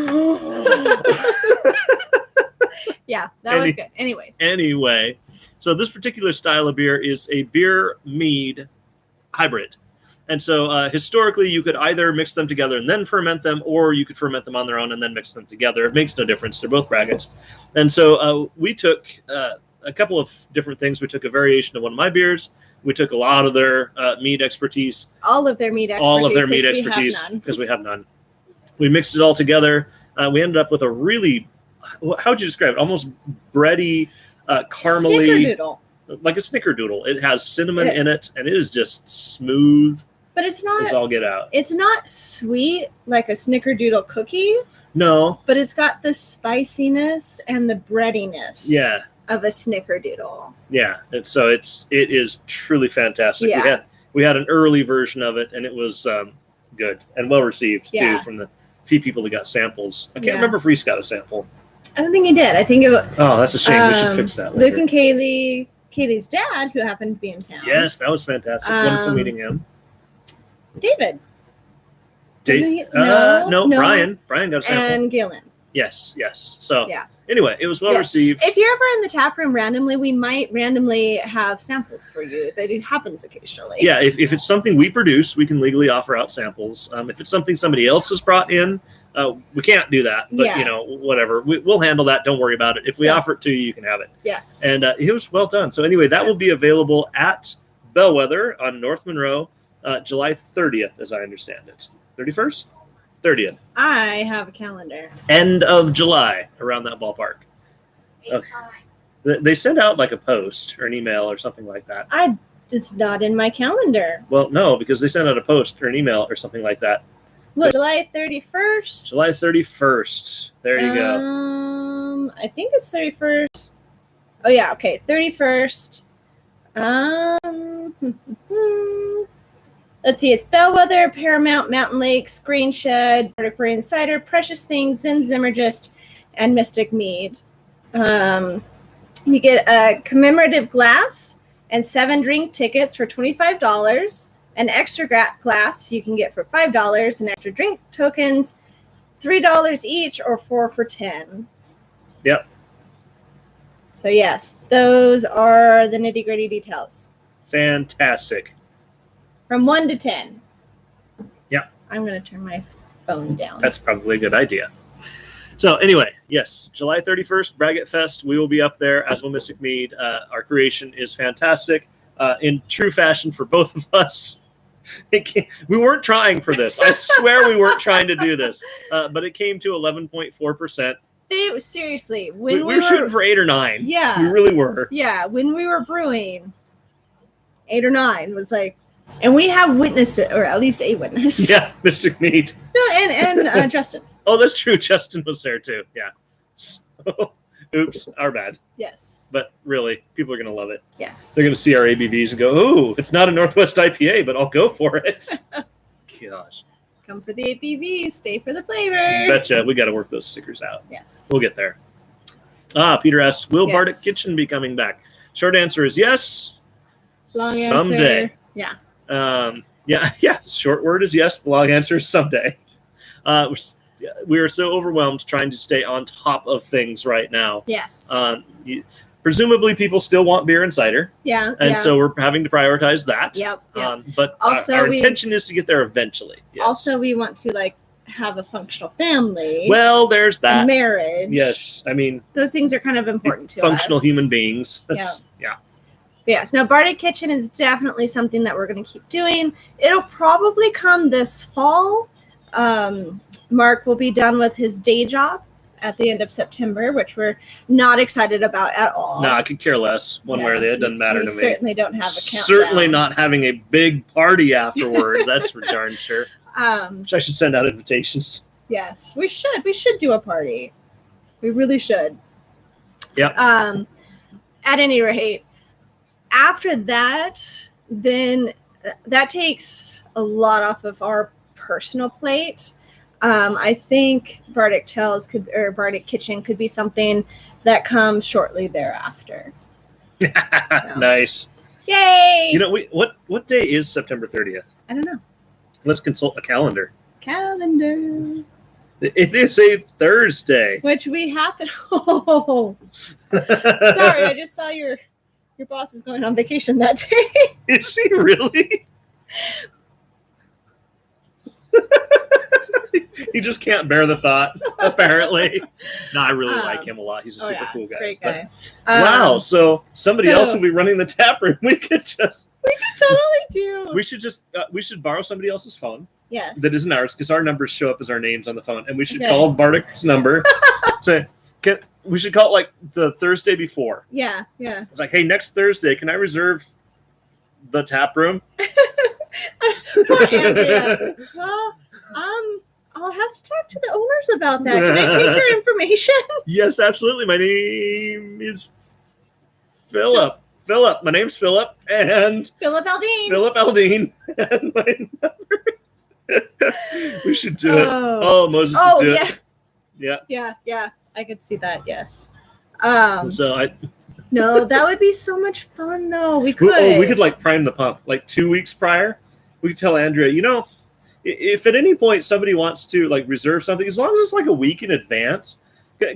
Speaker 2: Yeah, that was good.
Speaker 1: Anyway, so this particular style of beer is a beer mead hybrid. And so historically, you could either mix them together and then ferment them, or you could ferment them on their own and then mix them together. It makes no difference. They're both braggots. And so we took a couple of different things. We took a variation of one of my beers. We took a lot of their mead expertise.
Speaker 2: All of their mead expertise.
Speaker 1: Because we have none. We mixed it all together. We ended up with a really, how would you describe it? Almost bready, caramely.
Speaker 2: Snickerdoodle.
Speaker 1: Like a snickerdoodle. It has cinnamon in it, and it is just smooth.
Speaker 2: But it's not.
Speaker 1: It's all get out.
Speaker 2: It's not sweet like a snickerdoodle cookie.
Speaker 1: No.
Speaker 2: But it's got the spiciness and the breadiness.
Speaker 1: Yeah.
Speaker 2: Of a snickerdoodle.
Speaker 1: Yeah. It is truly fantastic.
Speaker 2: Yeah.
Speaker 1: We had an early version of it, and it was good and well received too from the few people that got samples. I can't remember if Reese got a sample.
Speaker 2: I don't think he did. I think it was.
Speaker 1: Oh, that's a shame. We should fix that later.
Speaker 2: Luke and Kaylee's dad, who happened to be in town.
Speaker 1: Yes, that was fantastic. Wonderful meeting him.
Speaker 2: David.
Speaker 1: No, Brian. Brian got a sample.
Speaker 2: And Gillen.
Speaker 1: Yes. So anyway, it was well received.
Speaker 2: If you're ever in the tap room randomly, we might randomly have samples for you. That it happens occasionally.
Speaker 1: Yeah, if it's something we produce, we can legally offer out samples. If it's something somebody else has brought in, We can't do that, but
Speaker 2: Yeah.
Speaker 1: whatever. We'll handle that. Don't worry about it. If we
Speaker 2: Yeah.
Speaker 1: offer it to you, you can have it.
Speaker 2: Yes.
Speaker 1: And it was well done. So anyway, that will be available at Bellwether on North Monroe, July 30th, as I understand it. 31st? 30th.
Speaker 2: I have a calendar.
Speaker 1: End of July, around that ballpark. Okay. They send out like a post or an email or something like that.
Speaker 2: It's not in my calendar.
Speaker 1: Well, no, because they sent out a post or an email or something like that.
Speaker 2: Well, July 31st.
Speaker 1: July 31st. There you go.
Speaker 2: I think it's 31st. Oh yeah, okay, 31st. Let's see, it's Bellwether, Paramount, Mountain Lakes, Green Shed, Bardic Brewing Cider, Precious Things, Zen Zimmergist, and Mystic Mead. You get a commemorative glass and 7 drink tickets for $25. An extra glass you can get for $5, and extra drink tokens, $3 each, or 4 for $10.
Speaker 1: Yep.
Speaker 2: So yes, those are the nitty gritty details.
Speaker 1: Fantastic.
Speaker 2: From 1 to 10.
Speaker 1: Yep.
Speaker 2: I'm going to turn my phone down.
Speaker 1: That's probably a good idea. So anyway, yes, July 31st, Braggot Fest. We will be up there, as will Mystic Mead. Our creation is fantastic. In true fashion for both of us. We weren't trying for this. I swear we weren't trying to do this. But it came to 11.4%.
Speaker 2: Seriously,
Speaker 1: We were shooting for 8 or 9.
Speaker 2: Yeah.
Speaker 1: We really were.
Speaker 2: Yeah, when we were brewing, 8 or 9 was like, and we have witnesses, or at least a witness.
Speaker 1: Yeah, Mystic Mead.
Speaker 2: No, and Justin.
Speaker 1: Oh, that's true. Justin was there too. Yeah. So, oops, our bad.
Speaker 2: Yes.
Speaker 1: But really, people are going to love it.
Speaker 2: Yes.
Speaker 1: They're going to see our ABVs and go, "Oh, it's not a Northwest IPA, but I'll go for it." Gosh.
Speaker 2: Come for the ABV, stay for the flavor.
Speaker 1: Betcha. We got to work those stickers out.
Speaker 2: Yes.
Speaker 1: We'll get there. Peter asks, will
Speaker 2: Yes.
Speaker 1: Bardic Kitchen be coming back? Short answer is yes.
Speaker 2: Long
Speaker 1: Someday.
Speaker 2: answer. Yeah.
Speaker 1: Yeah. Short word is yes. The long answer is someday. We are so overwhelmed trying to stay on top of things right now.
Speaker 2: Yes.
Speaker 1: Presumably, people still want beer and cider.
Speaker 2: Yeah.
Speaker 1: And so we're having to prioritize that.
Speaker 2: Yep.
Speaker 1: But
Speaker 2: Also,
Speaker 1: our intention is to get there eventually. Yes.
Speaker 2: Also, we want to have a functional family.
Speaker 1: Well, there's that.
Speaker 2: A marriage.
Speaker 1: Yes. I mean,
Speaker 2: those things are kind of important to us.
Speaker 1: Functional human beings. Yeah.
Speaker 2: Yes. Now, Bardic Kitchen is definitely something that we're going to keep doing. It'll probably come this fall. Mark will be done with his day job at the end of September, which we're not excited about at all.
Speaker 1: No, I could care less one way or the other. It doesn't matter to me.
Speaker 2: Certainly don't have a countdown.
Speaker 1: Certainly not having a big party afterward. That's for darn sure. Which I should send out invitations.
Speaker 2: Yes, we should. We should do a party. We really should.
Speaker 1: Yep.
Speaker 2: At any rate, after that, then that takes a lot off of our personal plate. I think Bardic Tales Bardic Kitchen could be something that comes shortly thereafter. So.
Speaker 1: Nice.
Speaker 2: Yay!
Speaker 1: You know, what day is September 30th?
Speaker 2: I don't know.
Speaker 1: Let's consult a calendar.
Speaker 2: Calendar.
Speaker 1: It is a Thursday.
Speaker 2: Which we happen. Oh, sorry, I just saw your boss is going on vacation that day.
Speaker 1: Is he really? He just can't bear the thought, apparently. No, I really like him a lot. He's a super cool guy.
Speaker 2: Great guy.
Speaker 1: Wow, so somebody else will be running the tap room. We could
Speaker 2: totally do.
Speaker 1: We should borrow somebody else's phone.
Speaker 2: Yes.
Speaker 1: That isn't ours, because our numbers show up as our names on the phone, and we should call Bardic's number. We should call it like the Thursday before.
Speaker 2: Yeah.
Speaker 1: It's like, hey, next Thursday, can I reserve the tap room?
Speaker 2: Poor Andrea. Well, I'll have to talk to the owners about that. Can I take your information?
Speaker 1: Yes, absolutely. My name is Philip. My name's Philip, and
Speaker 2: Philip Aldine.
Speaker 1: Philip Aldine, and my number. We should do it. Oh, Moses would do it.
Speaker 2: Yeah. I could see that. Yes.
Speaker 1: So
Speaker 2: no, that would be so much fun, though. We could.
Speaker 1: Oh, we could prime the pump. 2 weeks prior, we could tell Andrea, if at any point somebody wants to reserve something, as long as it's a week in advance,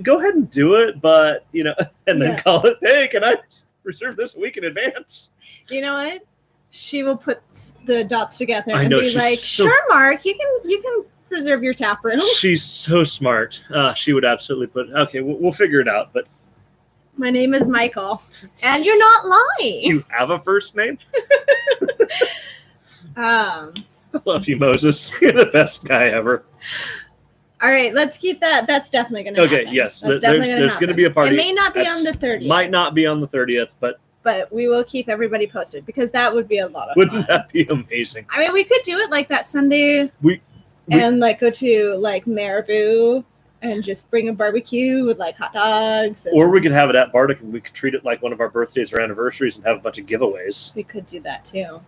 Speaker 1: go ahead and do it. But and then call it, hey, can I reserve this a week in advance?
Speaker 2: You know what? She will put the dots together
Speaker 1: I
Speaker 2: and
Speaker 1: know,
Speaker 2: be like,
Speaker 1: so...
Speaker 2: "Sure, Mark, you can Preserve your tap room.
Speaker 1: She's so smart. She would absolutely put. Okay, we'll figure it out. But
Speaker 2: My name is Michael, and you're not lying.
Speaker 1: you have a first name?
Speaker 2: Um.
Speaker 1: I love you, Moses. You're the best guy ever.
Speaker 2: All right, let's keep that. That's definitely going to happen.
Speaker 1: Okay, yes.
Speaker 2: That's
Speaker 1: There's
Speaker 2: definitely
Speaker 1: going to be a party.
Speaker 2: It may not be
Speaker 1: That's-
Speaker 2: on the 30th.
Speaker 1: Might not be on the 30th, but
Speaker 2: But we will keep everybody posted because that would be a lot of
Speaker 1: wouldn't
Speaker 2: fun.
Speaker 1: that be amazing?
Speaker 2: I mean, we could do it like that Sunday
Speaker 1: We-
Speaker 2: and like go to like Marabou and just bring a barbecue with like hot dogs. And
Speaker 1: Or we could have it at Bardic and we could treat it like one of our birthdays or anniversaries and have a bunch of giveaways.
Speaker 2: we could do that too.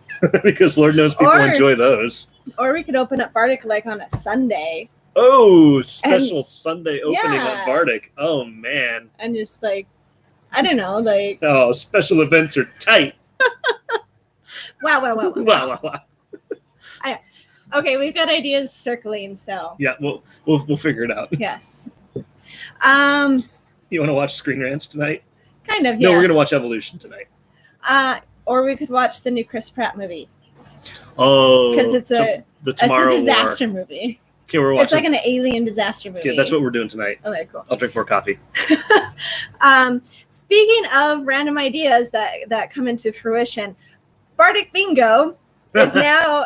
Speaker 1: Because Lord knows people
Speaker 2: Or-
Speaker 1: enjoy those.
Speaker 2: Or we could open up Bardic like on a Sunday
Speaker 1: Oh, special Sunday opening
Speaker 2: Yeah.
Speaker 1: on Bardic. Oh, man.
Speaker 2: and just like, I don't know, like,
Speaker 1: Oh, special events are tight.
Speaker 2: wow.
Speaker 1: Wow, wow, wow.
Speaker 2: Okay, we've got ideas circling, so
Speaker 1: Yeah, we'll figure it out.
Speaker 2: yes.
Speaker 1: You want to watch Screen Rants tonight?
Speaker 2: Kind of, yes.
Speaker 1: No, we're going to watch Evolution tonight.
Speaker 2: Or we could watch the new Chris Pratt movie
Speaker 1: Oh,
Speaker 2: because it's
Speaker 1: the
Speaker 2: it's
Speaker 1: Tomorrow
Speaker 2: a disaster
Speaker 1: War.
Speaker 2: movie.
Speaker 1: Okay, we're
Speaker 2: It's
Speaker 1: watching.
Speaker 2: like an alien disaster movie.
Speaker 1: Okay, that's what we're doing tonight.
Speaker 2: Okay, cool.
Speaker 1: I'll drink more coffee.
Speaker 2: Speaking of random ideas that come into fruition, Bardic Bingo is now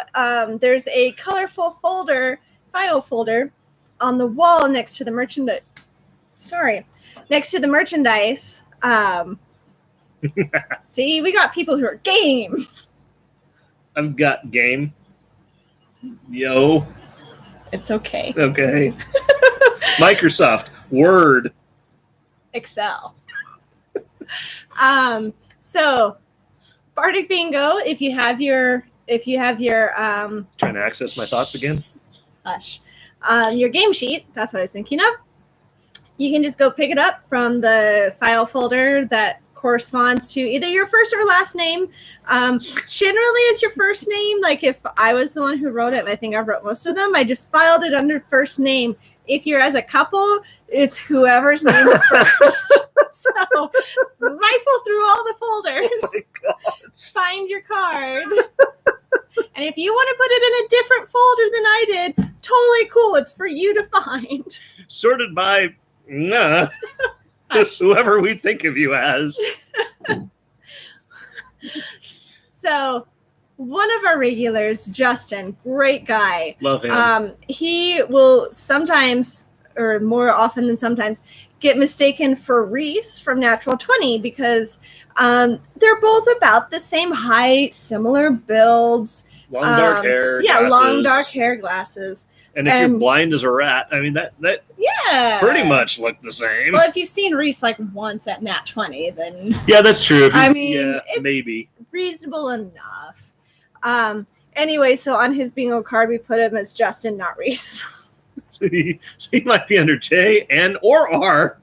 Speaker 2: there's a colorful file folder on the wall next to the merchandise. Next to the merchandise. See, we got people who are game.
Speaker 1: I've got game. Yo.
Speaker 2: It's okay.
Speaker 1: Okay. Microsoft Word.
Speaker 2: Excel. So Bardic Bingo, if you have your
Speaker 1: Trying to access my thoughts again.
Speaker 2: hush. Your game sheet, that's what I was thinking of. You can just go pick it up from the file folder that corresponds to either your first or last name. Generally, it's your first name. Like if I was the one who wrote it, and I think I wrote most of them, I just filed it under first name. If you're as a couple, it's whoever's name is first. So rifle through all the folders,
Speaker 1: Oh my God.
Speaker 2: find your card. And if you want to put it in a different folder than I did, totally cool. It's for you to find.
Speaker 1: Sorted by just whoever we think of you as.
Speaker 2: So one of our regulars, Justin, great guy.
Speaker 1: Love him.
Speaker 2: He will sometimes, or more often than sometimes, get mistaken for Reese from Natural 20 because they're both about the same height, similar builds.
Speaker 1: Long dark hair.
Speaker 2: Yeah,
Speaker 1: glasses.
Speaker 2: long dark hair, glasses.
Speaker 1: And if you're blind as a rat, I mean that
Speaker 2: Yeah.
Speaker 1: pretty much look the same.
Speaker 2: Well, if you've seen Reese like once at Nat 20, then
Speaker 1: Yeah, that's true.
Speaker 2: I mean,
Speaker 1: yeah,
Speaker 2: it's
Speaker 1: maybe.
Speaker 2: reasonable enough. Anyway, so on his bingo card, we put him as Justin, not Reese.
Speaker 1: So he might be under J and or R.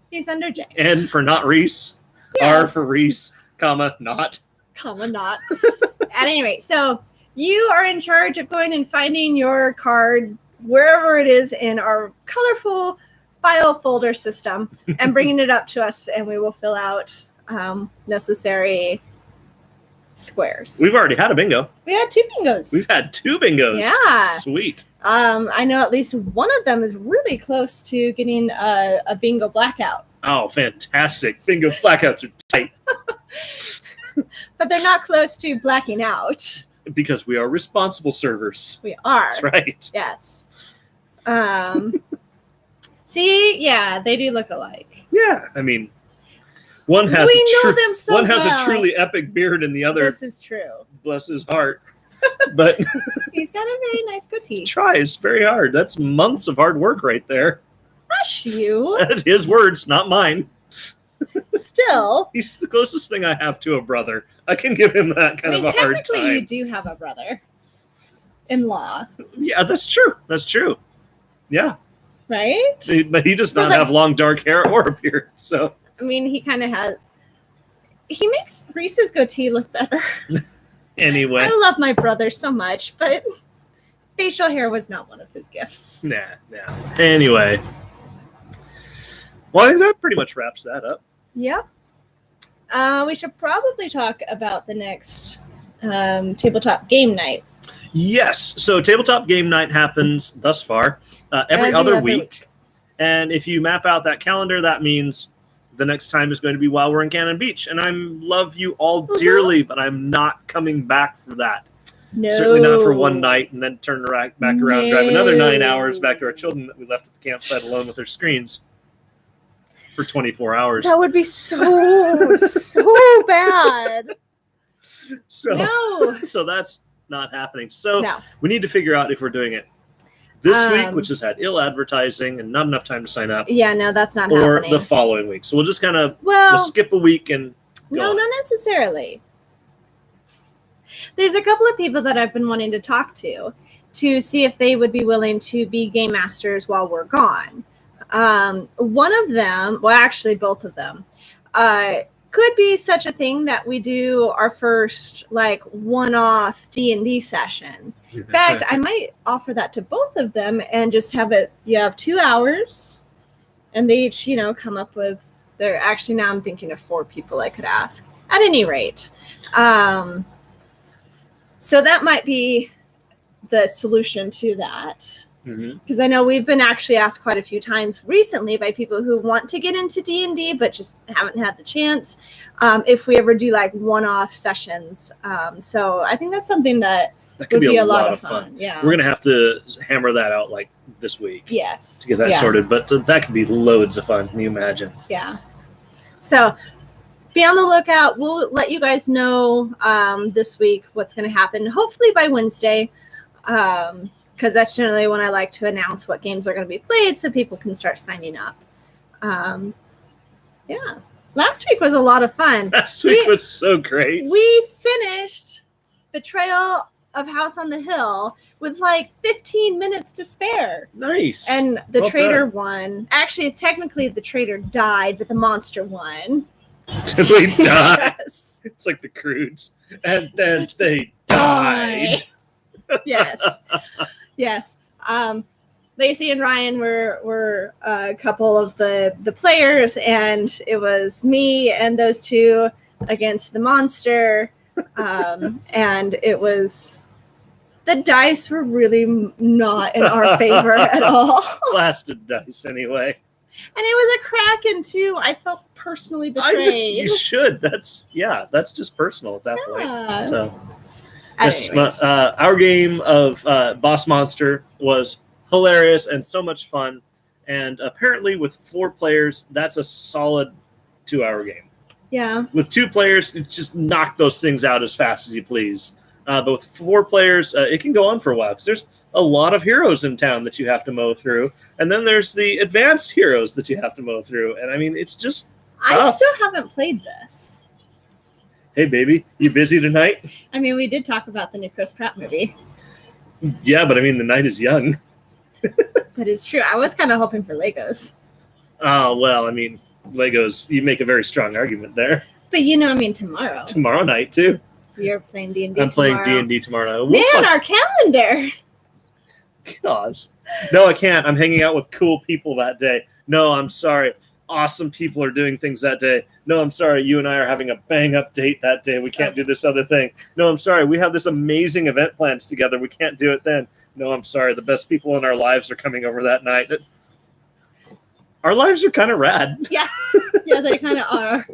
Speaker 2: He's under J.
Speaker 1: N for not Reese.
Speaker 2: Yeah.
Speaker 1: R for Reese, comma, not.
Speaker 2: Comma, not. At any rate, so you are in charge of going and finding your card wherever it is in our colorful file folder system and bringing it up to us, and we will fill out necessary squares.
Speaker 1: We've already had a bingo.
Speaker 2: We had 2 bingos.
Speaker 1: We've had 2 bingos.
Speaker 2: Yeah.
Speaker 1: Sweet.
Speaker 2: I know at least one of them is really close to getting a bingo blackout,
Speaker 1: Oh, fantastic. Bingo blackouts are tight
Speaker 2: but they're not close to blacking out.
Speaker 1: because we are responsible servers.
Speaker 2: We are.
Speaker 1: That's right.
Speaker 2: Yes. See, yeah, they do look alike.
Speaker 1: Yeah, I mean, one has
Speaker 2: We know them so
Speaker 1: one has
Speaker 2: well.
Speaker 1: a truly epic beard and the other,
Speaker 2: This is true.
Speaker 1: bless his heart, but
Speaker 2: He's got a very nice goatee.
Speaker 1: tries very hard. That's months of hard work right there.
Speaker 2: Hush you.
Speaker 1: His words, not mine.
Speaker 2: Still.
Speaker 1: He's the closest thing I have to a brother. I can give him that kind
Speaker 2: I mean,
Speaker 1: of a hard
Speaker 2: technically,
Speaker 1: time.
Speaker 2: you do have a brother-in-law,
Speaker 1: Yeah, that's true. That's true. Yeah,
Speaker 2: right?
Speaker 1: but he does
Speaker 2: For
Speaker 1: not
Speaker 2: the-
Speaker 1: have long dark hair or a beard. So
Speaker 2: I mean, he kind of has. He makes Reese's goatee look better.
Speaker 1: anyway,
Speaker 2: I love my brother so much, but facial hair was not one of his gifts.
Speaker 1: nah. Anyway, well, I think that pretty much wraps that up.
Speaker 2: Yep. We should probably talk about the next tabletop game night.
Speaker 1: Yes. So tabletop game night happens thus far every other week. And if you map out that calendar, that means the next time is going to be while we're in Cannon Beach. And I love you all dearly, but I'm not coming back for that.
Speaker 2: No.
Speaker 1: Certainly not for one night and then turn back around, drive another 9 hours back to our children that we left at the campsite alone with their screens for 24 hours.
Speaker 2: That would be so bad.
Speaker 1: So that's not happening. So we need to figure out if we're doing it this week, which has had ill advertising and not enough time to sign up.
Speaker 2: Yeah, no, that's not
Speaker 1: or
Speaker 2: happening.
Speaker 1: The following week. So we'll just kind of we'll skip a week and go on.
Speaker 2: Not necessarily. There's a couple of people that I've been wanting to talk to see if they would be willing to be game masters while we're gone. One of them, well, actually both of them, could be such a thing that we do our first like one-off D&D session. In fact, I might offer that to both of them and just have it. You have 2 hours, and they each, come up with their. Actually, now I'm thinking of 4 people I could ask. At any rate, so that might be the solution to that. Because I know we've been actually asked quite a few times recently by people who want to get into D&D but just haven't had the chance if we ever do like one-off sessions. So I think that's something that
Speaker 1: could
Speaker 2: would be a lot of fun. Yeah,
Speaker 1: we're gonna have to hammer that out like this week.
Speaker 2: Yes,
Speaker 1: to get that sorted. But that could be loads of fun. Can you imagine?
Speaker 2: Yeah. So be on the lookout. We'll let you guys know this week what's going to happen. Hopefully by Wednesday. Because that's generally when I like to announce what games are going to be played so people can start signing up. Last week was a lot of fun.
Speaker 1: Last week was so great.
Speaker 2: We finished Betrayal of House on the Hill with like 15 minutes to spare.
Speaker 1: Nice.
Speaker 2: And the traitor won. Actually, technically the traitor died, but the monster won.
Speaker 1: They died. Yes. It's like the Croods. And then they died.
Speaker 2: Yes. Yes. Lacey and Ryan were a couple of the players, and it was me and those two against the monster. And it was, the dice were really not in our favor at all.
Speaker 1: Blasted dice anyway.
Speaker 2: And it was a Kraken too. I felt personally betrayed.
Speaker 1: You should. That's just personal at that point. So. Yes, our game of Boss Monster was hilarious and so much fun. And apparently with 4 players, that's a solid 2-hour game.
Speaker 2: Yeah. With
Speaker 1: 2 players, just knock those things out as fast as you please. But with 4 players, it can go on for a while because there's a lot of heroes in town that you have to mow through. And then there's the advanced heroes that you have to mow through. And I mean, it's just tough.
Speaker 2: I still haven't played this.
Speaker 1: Hey, baby, you busy tonight?
Speaker 2: I mean, we did talk about the new Chris Pratt movie.
Speaker 1: Yeah, but I mean, the night is young.
Speaker 2: That is true. I was kind of hoping for Legos.
Speaker 1: Oh, well, I mean, Legos, you make a very strong argument there.
Speaker 2: But tomorrow.
Speaker 1: Tomorrow night, too.
Speaker 2: You're playing D&D
Speaker 1: tomorrow. I'm playing D&D tomorrow night.
Speaker 2: Man, our calendar.
Speaker 1: Gosh. No, I can't. I'm hanging out with cool people that day. No, I'm sorry. Awesome people are doing things that day. No, I'm sorry. You and I are having a bang-up date that day. We can't do this other thing. No, I'm sorry. We have this amazing event planned together. We can't do it then. No, I'm sorry. The best people in our lives are coming over that night. Our lives are kind of rad.
Speaker 2: Yeah, they kind of are.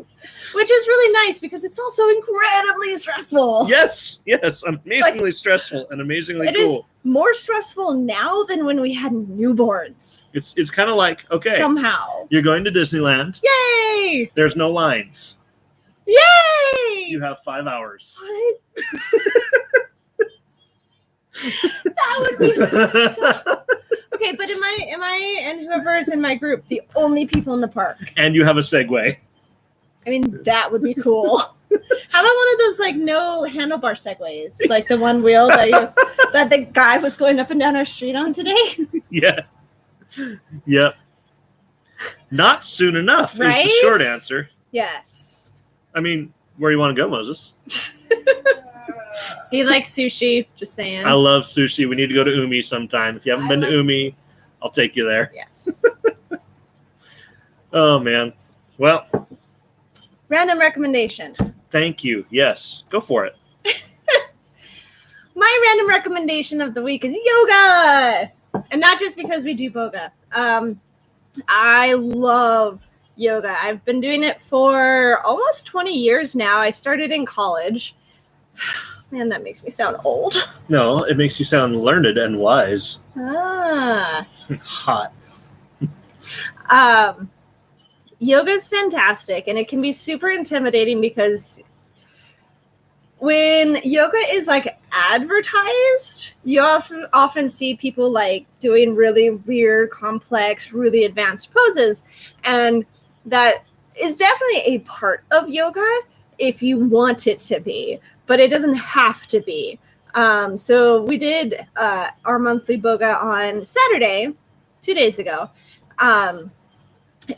Speaker 2: Which is really nice because it's also incredibly stressful.
Speaker 1: Yes, amazingly stressful and amazingly cool. It is
Speaker 2: more stressful now than when we had newborns.
Speaker 1: It's kind of like, okay,
Speaker 2: somehow
Speaker 1: you're going to Disneyland.
Speaker 2: Yay!
Speaker 1: There's no lines.
Speaker 2: Yay!
Speaker 1: You have 5 hours.
Speaker 2: What? That would be so... Okay, but am I and whoever is in my group the only people in the park?
Speaker 1: And you have a Segway.
Speaker 2: I mean, that would be cool. How about one of those like no handlebar Segways, like the one wheel that the guy was going up and down our street on today?
Speaker 1: Yeah. Yep. Not soon enough
Speaker 2: right?
Speaker 1: Is the short answer.
Speaker 2: Yes.
Speaker 1: I mean, where do you want to go, Moses?
Speaker 2: He likes sushi, just saying.
Speaker 1: I love sushi. We need to go to Umi sometime. If you haven't been to Umi, I'll take you there.
Speaker 2: Yes.
Speaker 1: Oh, man. Well.
Speaker 2: Random recommendation.
Speaker 1: Thank you. Yes. Go for it.
Speaker 2: My random recommendation of the week is yoga, and not just because we do boga. I love yoga. I've been doing it for almost 20 years now. I started in college. Man, that makes me sound old.
Speaker 1: No, it makes you sound learned and wise.
Speaker 2: Ah.
Speaker 1: Hot.
Speaker 2: Yoga is fantastic, and it can be super intimidating because when yoga is like advertised, you also often see people like doing really weird, complex, really advanced poses. And that is definitely a part of yoga if you want it to be, but it doesn't have to be. So we did our monthly boga on Saturday, 2 days ago.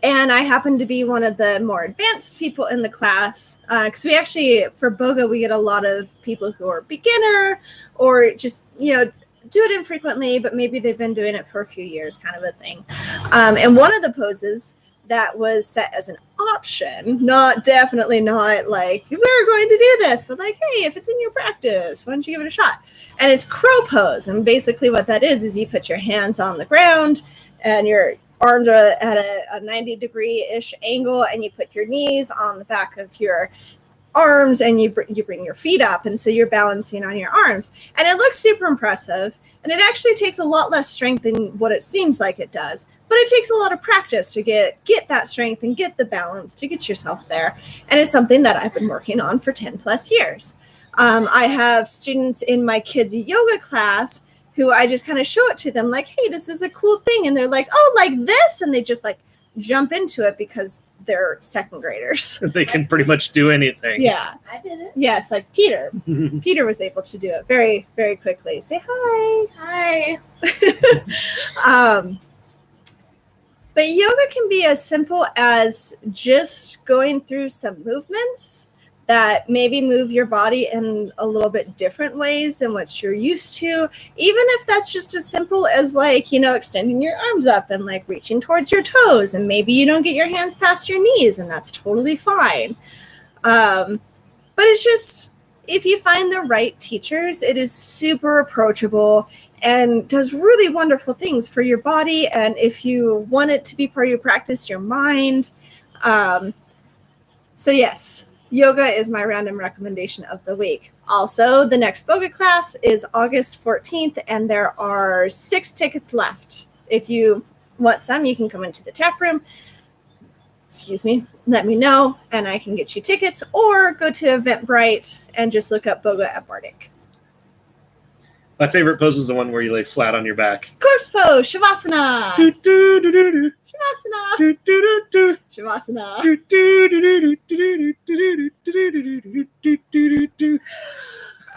Speaker 2: And I happen to be one of the more advanced people in the class because we actually, for boga, we get a lot of people who are beginner or just, do it infrequently, but maybe they've been doing it for a few years, kind of a thing. And one of the poses that was set as an option, definitely not like, we're going to do this, but like, hey, if it's in your practice, why don't you give it a shot? And it's crow pose. And basically what that is you put your hands on the ground and your arms are at a 90-degree-ish angle, and you put your knees on the back of your arms, and you bring your feet up, and so you're balancing on your arms. And it looks super impressive, and it actually takes a lot less strength than what it seems like it does. But it takes a lot of practice to get that strength and get the balance to get yourself there. And it's something that I've been working on for 10 plus years. I have students in my kids' yoga class who I just kind of show it to them like, hey, this is a cool thing. And they're like, oh, like this. And they just like jump into it because they're second graders.
Speaker 1: They can pretty much do anything.
Speaker 2: Yeah.
Speaker 3: I did it.
Speaker 2: Yes, like Peter. Peter was able to do it very, very quickly. Say hi.
Speaker 3: Hi.
Speaker 2: But yoga can be as simple as just going through some movements that maybe move your body in a little bit different ways than what you're used to. Even if that's just as simple as like, extending your arms up and like reaching towards your toes. And maybe you don't get your hands past your knees, and that's totally fine. But it's just, if you find the right teachers, it is super approachable and does really wonderful things for your body. And if you want it to be part of your practice, your mind. So yes, yoga is my random recommendation of the week. Also, the next boga class is August 14th, and there are 6 tickets left. If you want some, you can come into the tap room. Let me know, and I can get you tickets, or go to Eventbrite and just look up boga at Bardic.
Speaker 1: My favorite pose is the one where you lay flat on your back.
Speaker 2: Corpse pose, Shavasana.
Speaker 1: Do, do, do, do, do.
Speaker 2: Shavasana.
Speaker 1: Do, do, do, do.
Speaker 2: Shavasana.
Speaker 1: Do, do, do, do, do, do, do, do, do, do.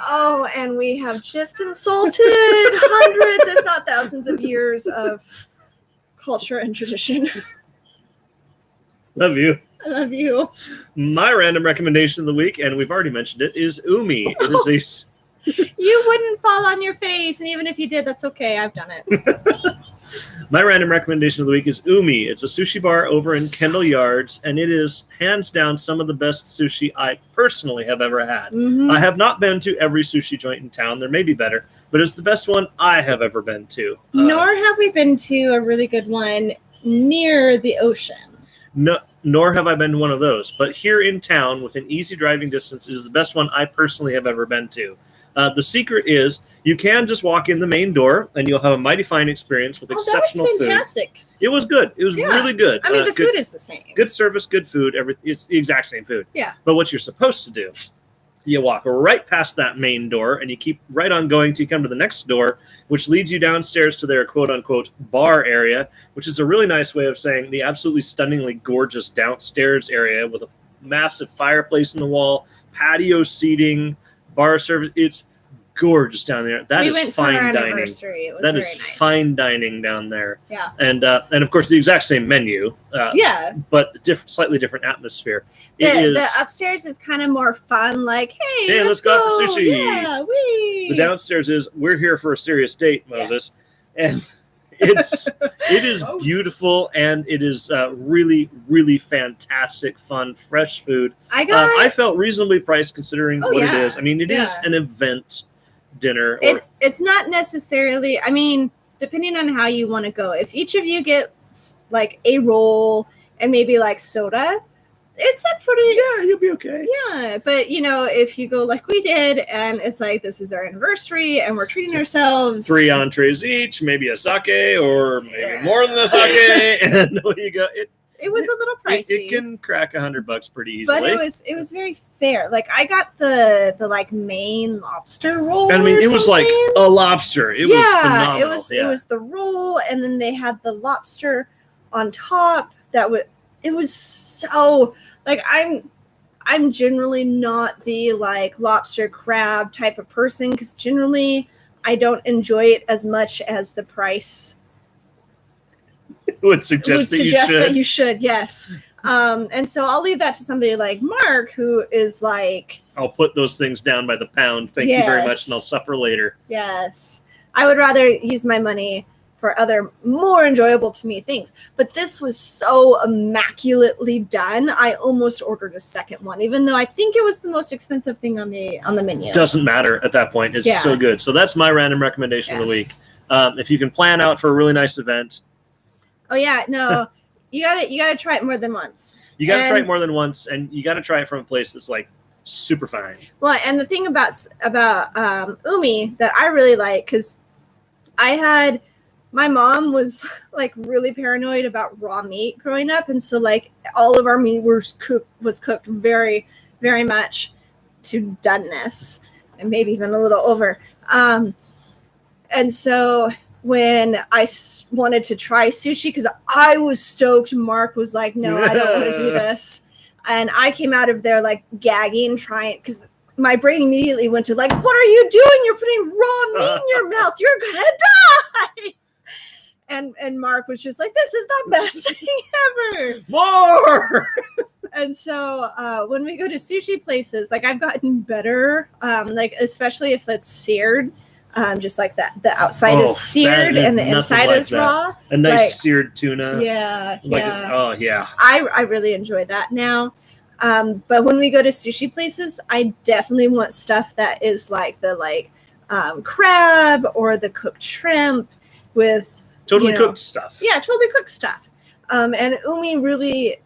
Speaker 2: Oh, and we have just insulted hundreds, if not thousands, of years of culture and tradition.
Speaker 1: Love you.
Speaker 2: I love you.
Speaker 1: My random recommendation of the week, and we've already mentioned it, is Umi. It is a
Speaker 2: You wouldn't fall on your face, and even if you did, that's okay. I've done it.
Speaker 1: My random recommendation of the week is Umi. It's a sushi bar over in Kendall Yards, and it is hands down some of the best sushi I personally have ever had.
Speaker 2: Mm-hmm.
Speaker 1: I have not been to every sushi joint in town. There may be better, but it's the best one I have ever been to.
Speaker 2: Nor have we been to a really good one near the ocean.
Speaker 1: No, nor have I been to one of those. But here in town, within easy driving distance, is the best one I personally have ever been to. The secret is you can just walk in the main door, and you'll have a mighty fine experience with exceptional
Speaker 2: that was
Speaker 1: food.
Speaker 2: fantastic.
Speaker 1: It was good. It was really good.
Speaker 2: I mean, the
Speaker 1: good,
Speaker 2: food is the same.
Speaker 1: Good service, good food. It's the exact same food.
Speaker 2: Yeah.
Speaker 1: But what you're supposed to do, you walk right past that main door, and you keep right on going till you come to the next door, which leads you downstairs to their quote-unquote bar area, which is a really nice way of saying the absolutely stunningly gorgeous downstairs area with a massive fireplace in the wall, patio seating, bar service. It's gorgeous down there. That is fine dining. That is fine dining down there.
Speaker 2: Yeah.
Speaker 1: And of course the exact same menu. But slightly different atmosphere.
Speaker 2: The upstairs is kind of more fun. Like, hey,
Speaker 1: let's go out for sushi.
Speaker 2: Yeah,
Speaker 1: the downstairs is we're here for a serious date, Moses, and it is beautiful, and it is really, really fantastic, fun, fresh food. I felt reasonably priced considering what it is. I mean, it is an event. dinner. Or,
Speaker 2: it's not necessarily. I mean, depending on how you want to go. If each of you get like a roll and maybe like soda, it's a pretty.
Speaker 1: Yeah, you'll be okay.
Speaker 2: Yeah, but you know, if you go like we did, and it's like this is our anniversary, and we're treating ourselves
Speaker 1: 3 entrees each, maybe a sake, or maybe more than a sake, and you go.
Speaker 2: It was a little pricey.
Speaker 1: It can crack $100 pretty easily.
Speaker 2: But it was very fair. Like I got the like main lobster roll.
Speaker 1: I mean, it was like a lobster. It was phenomenal.
Speaker 2: It was the roll, and then they had the lobster on top. It was so like I'm generally not the like lobster crab type of person because generally I don't enjoy it as much as the price
Speaker 1: would suggest
Speaker 2: that you should. Yes. And so I'll leave that to somebody like Mark, who is like,
Speaker 1: I'll put those things down by the pound. Thank you very much, and I'll suffer later.
Speaker 2: Yes. I would rather use my money for other more enjoyable to me things. But this was so immaculately done. I almost ordered a second one, even though I think it was the most expensive thing on the menu.
Speaker 1: Doesn't matter at that point. It's so good. So that's my random recommendation of the week. If you can plan out for a really nice event.
Speaker 2: Oh yeah, no. You gotta try it more than once.
Speaker 1: You gotta try it more than once, and you gotta try it from a place that's like super fine.
Speaker 2: Well, and the thing about Umi that I really like, because my mom was like really paranoid about raw meat growing up, and so like all of our meat was cooked very, very much to doneness, and maybe even a little over. And so when I wanted to try sushi, because I was stoked, Mark was like, "No, I don't want to do this," and I came out of there like gagging, trying because. My brain immediately went to like, what are you doing? You're putting raw meat in your mouth. You're gonna die. And Mark was just like, this is the best thing ever.
Speaker 1: More.
Speaker 2: And so when we go to sushi places, like I've gotten better, like especially if it's seared, just like that. The outside is seared and the inside is raw.
Speaker 1: A nice seared tuna.
Speaker 2: Yeah.
Speaker 1: Oh yeah.
Speaker 2: I really enjoy that now. But when we go to sushi places, I definitely want stuff that is like the crab or the cooked shrimp with
Speaker 1: totally cooked stuff.
Speaker 2: Yeah, totally cooked stuff. And Umi really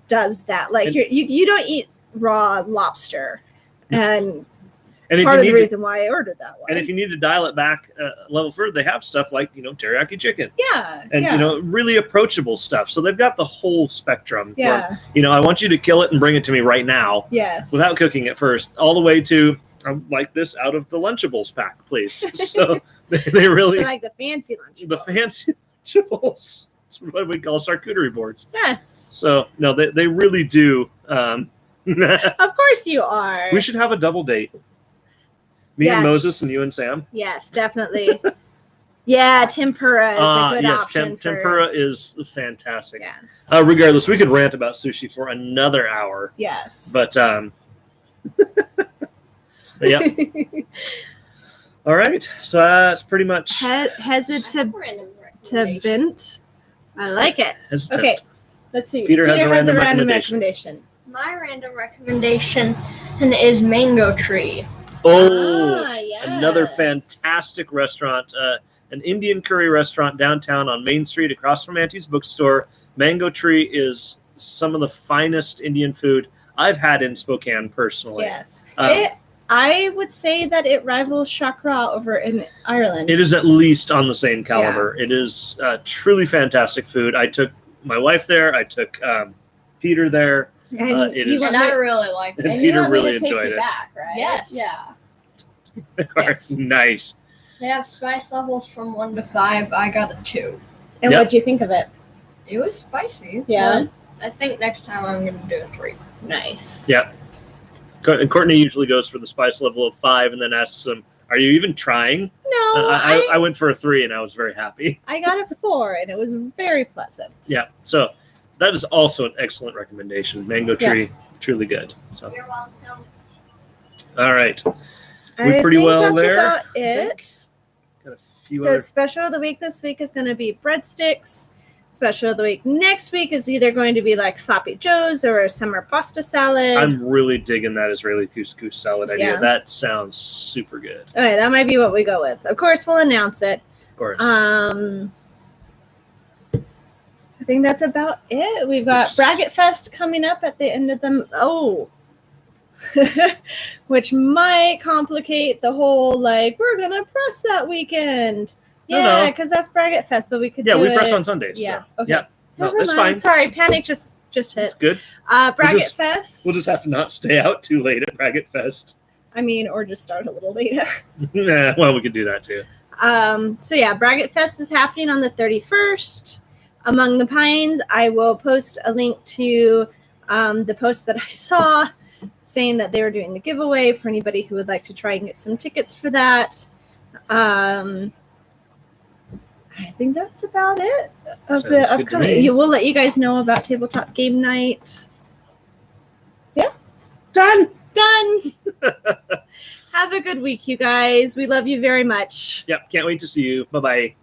Speaker 2: does that. Like you don't eat raw lobster, and part of the reason why I ordered that one.
Speaker 1: And if you need to dial it back a level further, they have stuff like, teriyaki chicken.
Speaker 2: Yeah.
Speaker 1: And, really approachable stuff. So they've got the whole spectrum.
Speaker 2: Yeah.
Speaker 1: From, I want you to kill it and bring it to me right now.
Speaker 2: Yes.
Speaker 1: Without cooking it first. All the way to, I like this out of the Lunchables pack, please. So they really.
Speaker 2: I like the fancy Lunchables.
Speaker 1: The fancy Lunchables. That's what we call charcuterie boards.
Speaker 2: Yes.
Speaker 1: So, no, they really do.
Speaker 2: Of course you are.
Speaker 1: We should have a double date. Me and Moses and you and Sam.
Speaker 2: Yes, definitely. Yeah, tempura is a good option.
Speaker 1: Tempura is fantastic.
Speaker 2: Yes.
Speaker 1: Regardless, we could rant about sushi for another hour.
Speaker 2: Yes.
Speaker 1: But yeah. All right. So that's pretty much
Speaker 2: hesitant. I like it.
Speaker 1: Hesitant.
Speaker 2: Okay. Let's see.
Speaker 1: Peter has a random recommendation.
Speaker 3: My random recommendation is Mango Tree.
Speaker 1: Oh,
Speaker 2: yes.
Speaker 1: Another fantastic restaurant, an Indian curry restaurant downtown on Main Street across from Auntie's Bookstore. Mango Tree is some of the finest Indian food I've had in Spokane personally.
Speaker 2: Yes. I would say that it rivals Chakra over in Ireland.
Speaker 1: It is at least on the same caliber. Yeah. It is truly fantastic food. I took my wife there. I took Peter there.
Speaker 3: And I really liked it.
Speaker 1: And Peter really enjoyed it.
Speaker 2: Back, right?
Speaker 3: Yes.
Speaker 2: Yeah.
Speaker 1: Yes. Nice.
Speaker 3: They have spice levels from 1 to 5. I got a 2.
Speaker 2: And what do you think of it?
Speaker 3: It was spicy.
Speaker 2: Yeah.
Speaker 3: I think next time I'm going to do a 3.
Speaker 2: Nice.
Speaker 1: Yep. And Courtney usually goes for the spice level of 5 and then asks them, "Are you even trying?"
Speaker 2: No.
Speaker 1: I went for a 3 and I was very happy.
Speaker 2: I got a 4 and it was very pleasant.
Speaker 1: Yeah. So that is also an excellent recommendation. Mango Tree, truly good. So.
Speaker 3: You're welcome.
Speaker 1: All right. We're pretty well there.
Speaker 2: That's about it.
Speaker 1: Got a few
Speaker 2: So special of the week this week is going to be breadsticks. special of the week. Next week is either going to be like sloppy joes or a summer pasta salad.
Speaker 1: I'm really digging that Israeli couscous salad idea.
Speaker 2: Yeah.
Speaker 1: That sounds super good.
Speaker 2: Okay, that might be what we go with. Of course, we'll announce it.
Speaker 1: Of course.
Speaker 2: I think that's about it. We've got Braggot Fest coming up at the end of the which might complicate the whole we're gonna press that weekend. Yeah, because that's Braggot Fest, but we could do
Speaker 1: we press
Speaker 2: it.
Speaker 1: on Sundays.
Speaker 2: Yeah.
Speaker 1: So.
Speaker 2: Okay.
Speaker 1: Yeah. No,
Speaker 2: Never
Speaker 1: that's
Speaker 2: mind.
Speaker 1: fine.
Speaker 2: Sorry, panic just hit.
Speaker 1: It's good.
Speaker 2: Braggot Fest.
Speaker 1: We'll just have to not stay out too late at Braggot Fest.
Speaker 2: I mean, or just start a little later.
Speaker 1: Yeah, well, we could do that too.
Speaker 2: So yeah, Braggot Fest is happening on the 31st. Among the Pines, I will post a link to the post that I saw saying that they were doing the giveaway for anybody who would like to try and get some tickets for that. I think that's about it of the upcoming. We'll let you guys know about tabletop game night. Yeah.
Speaker 1: Done.
Speaker 2: Have a good week, you guys. We love you very much.
Speaker 1: Yep. Can't wait to see you. Bye-bye.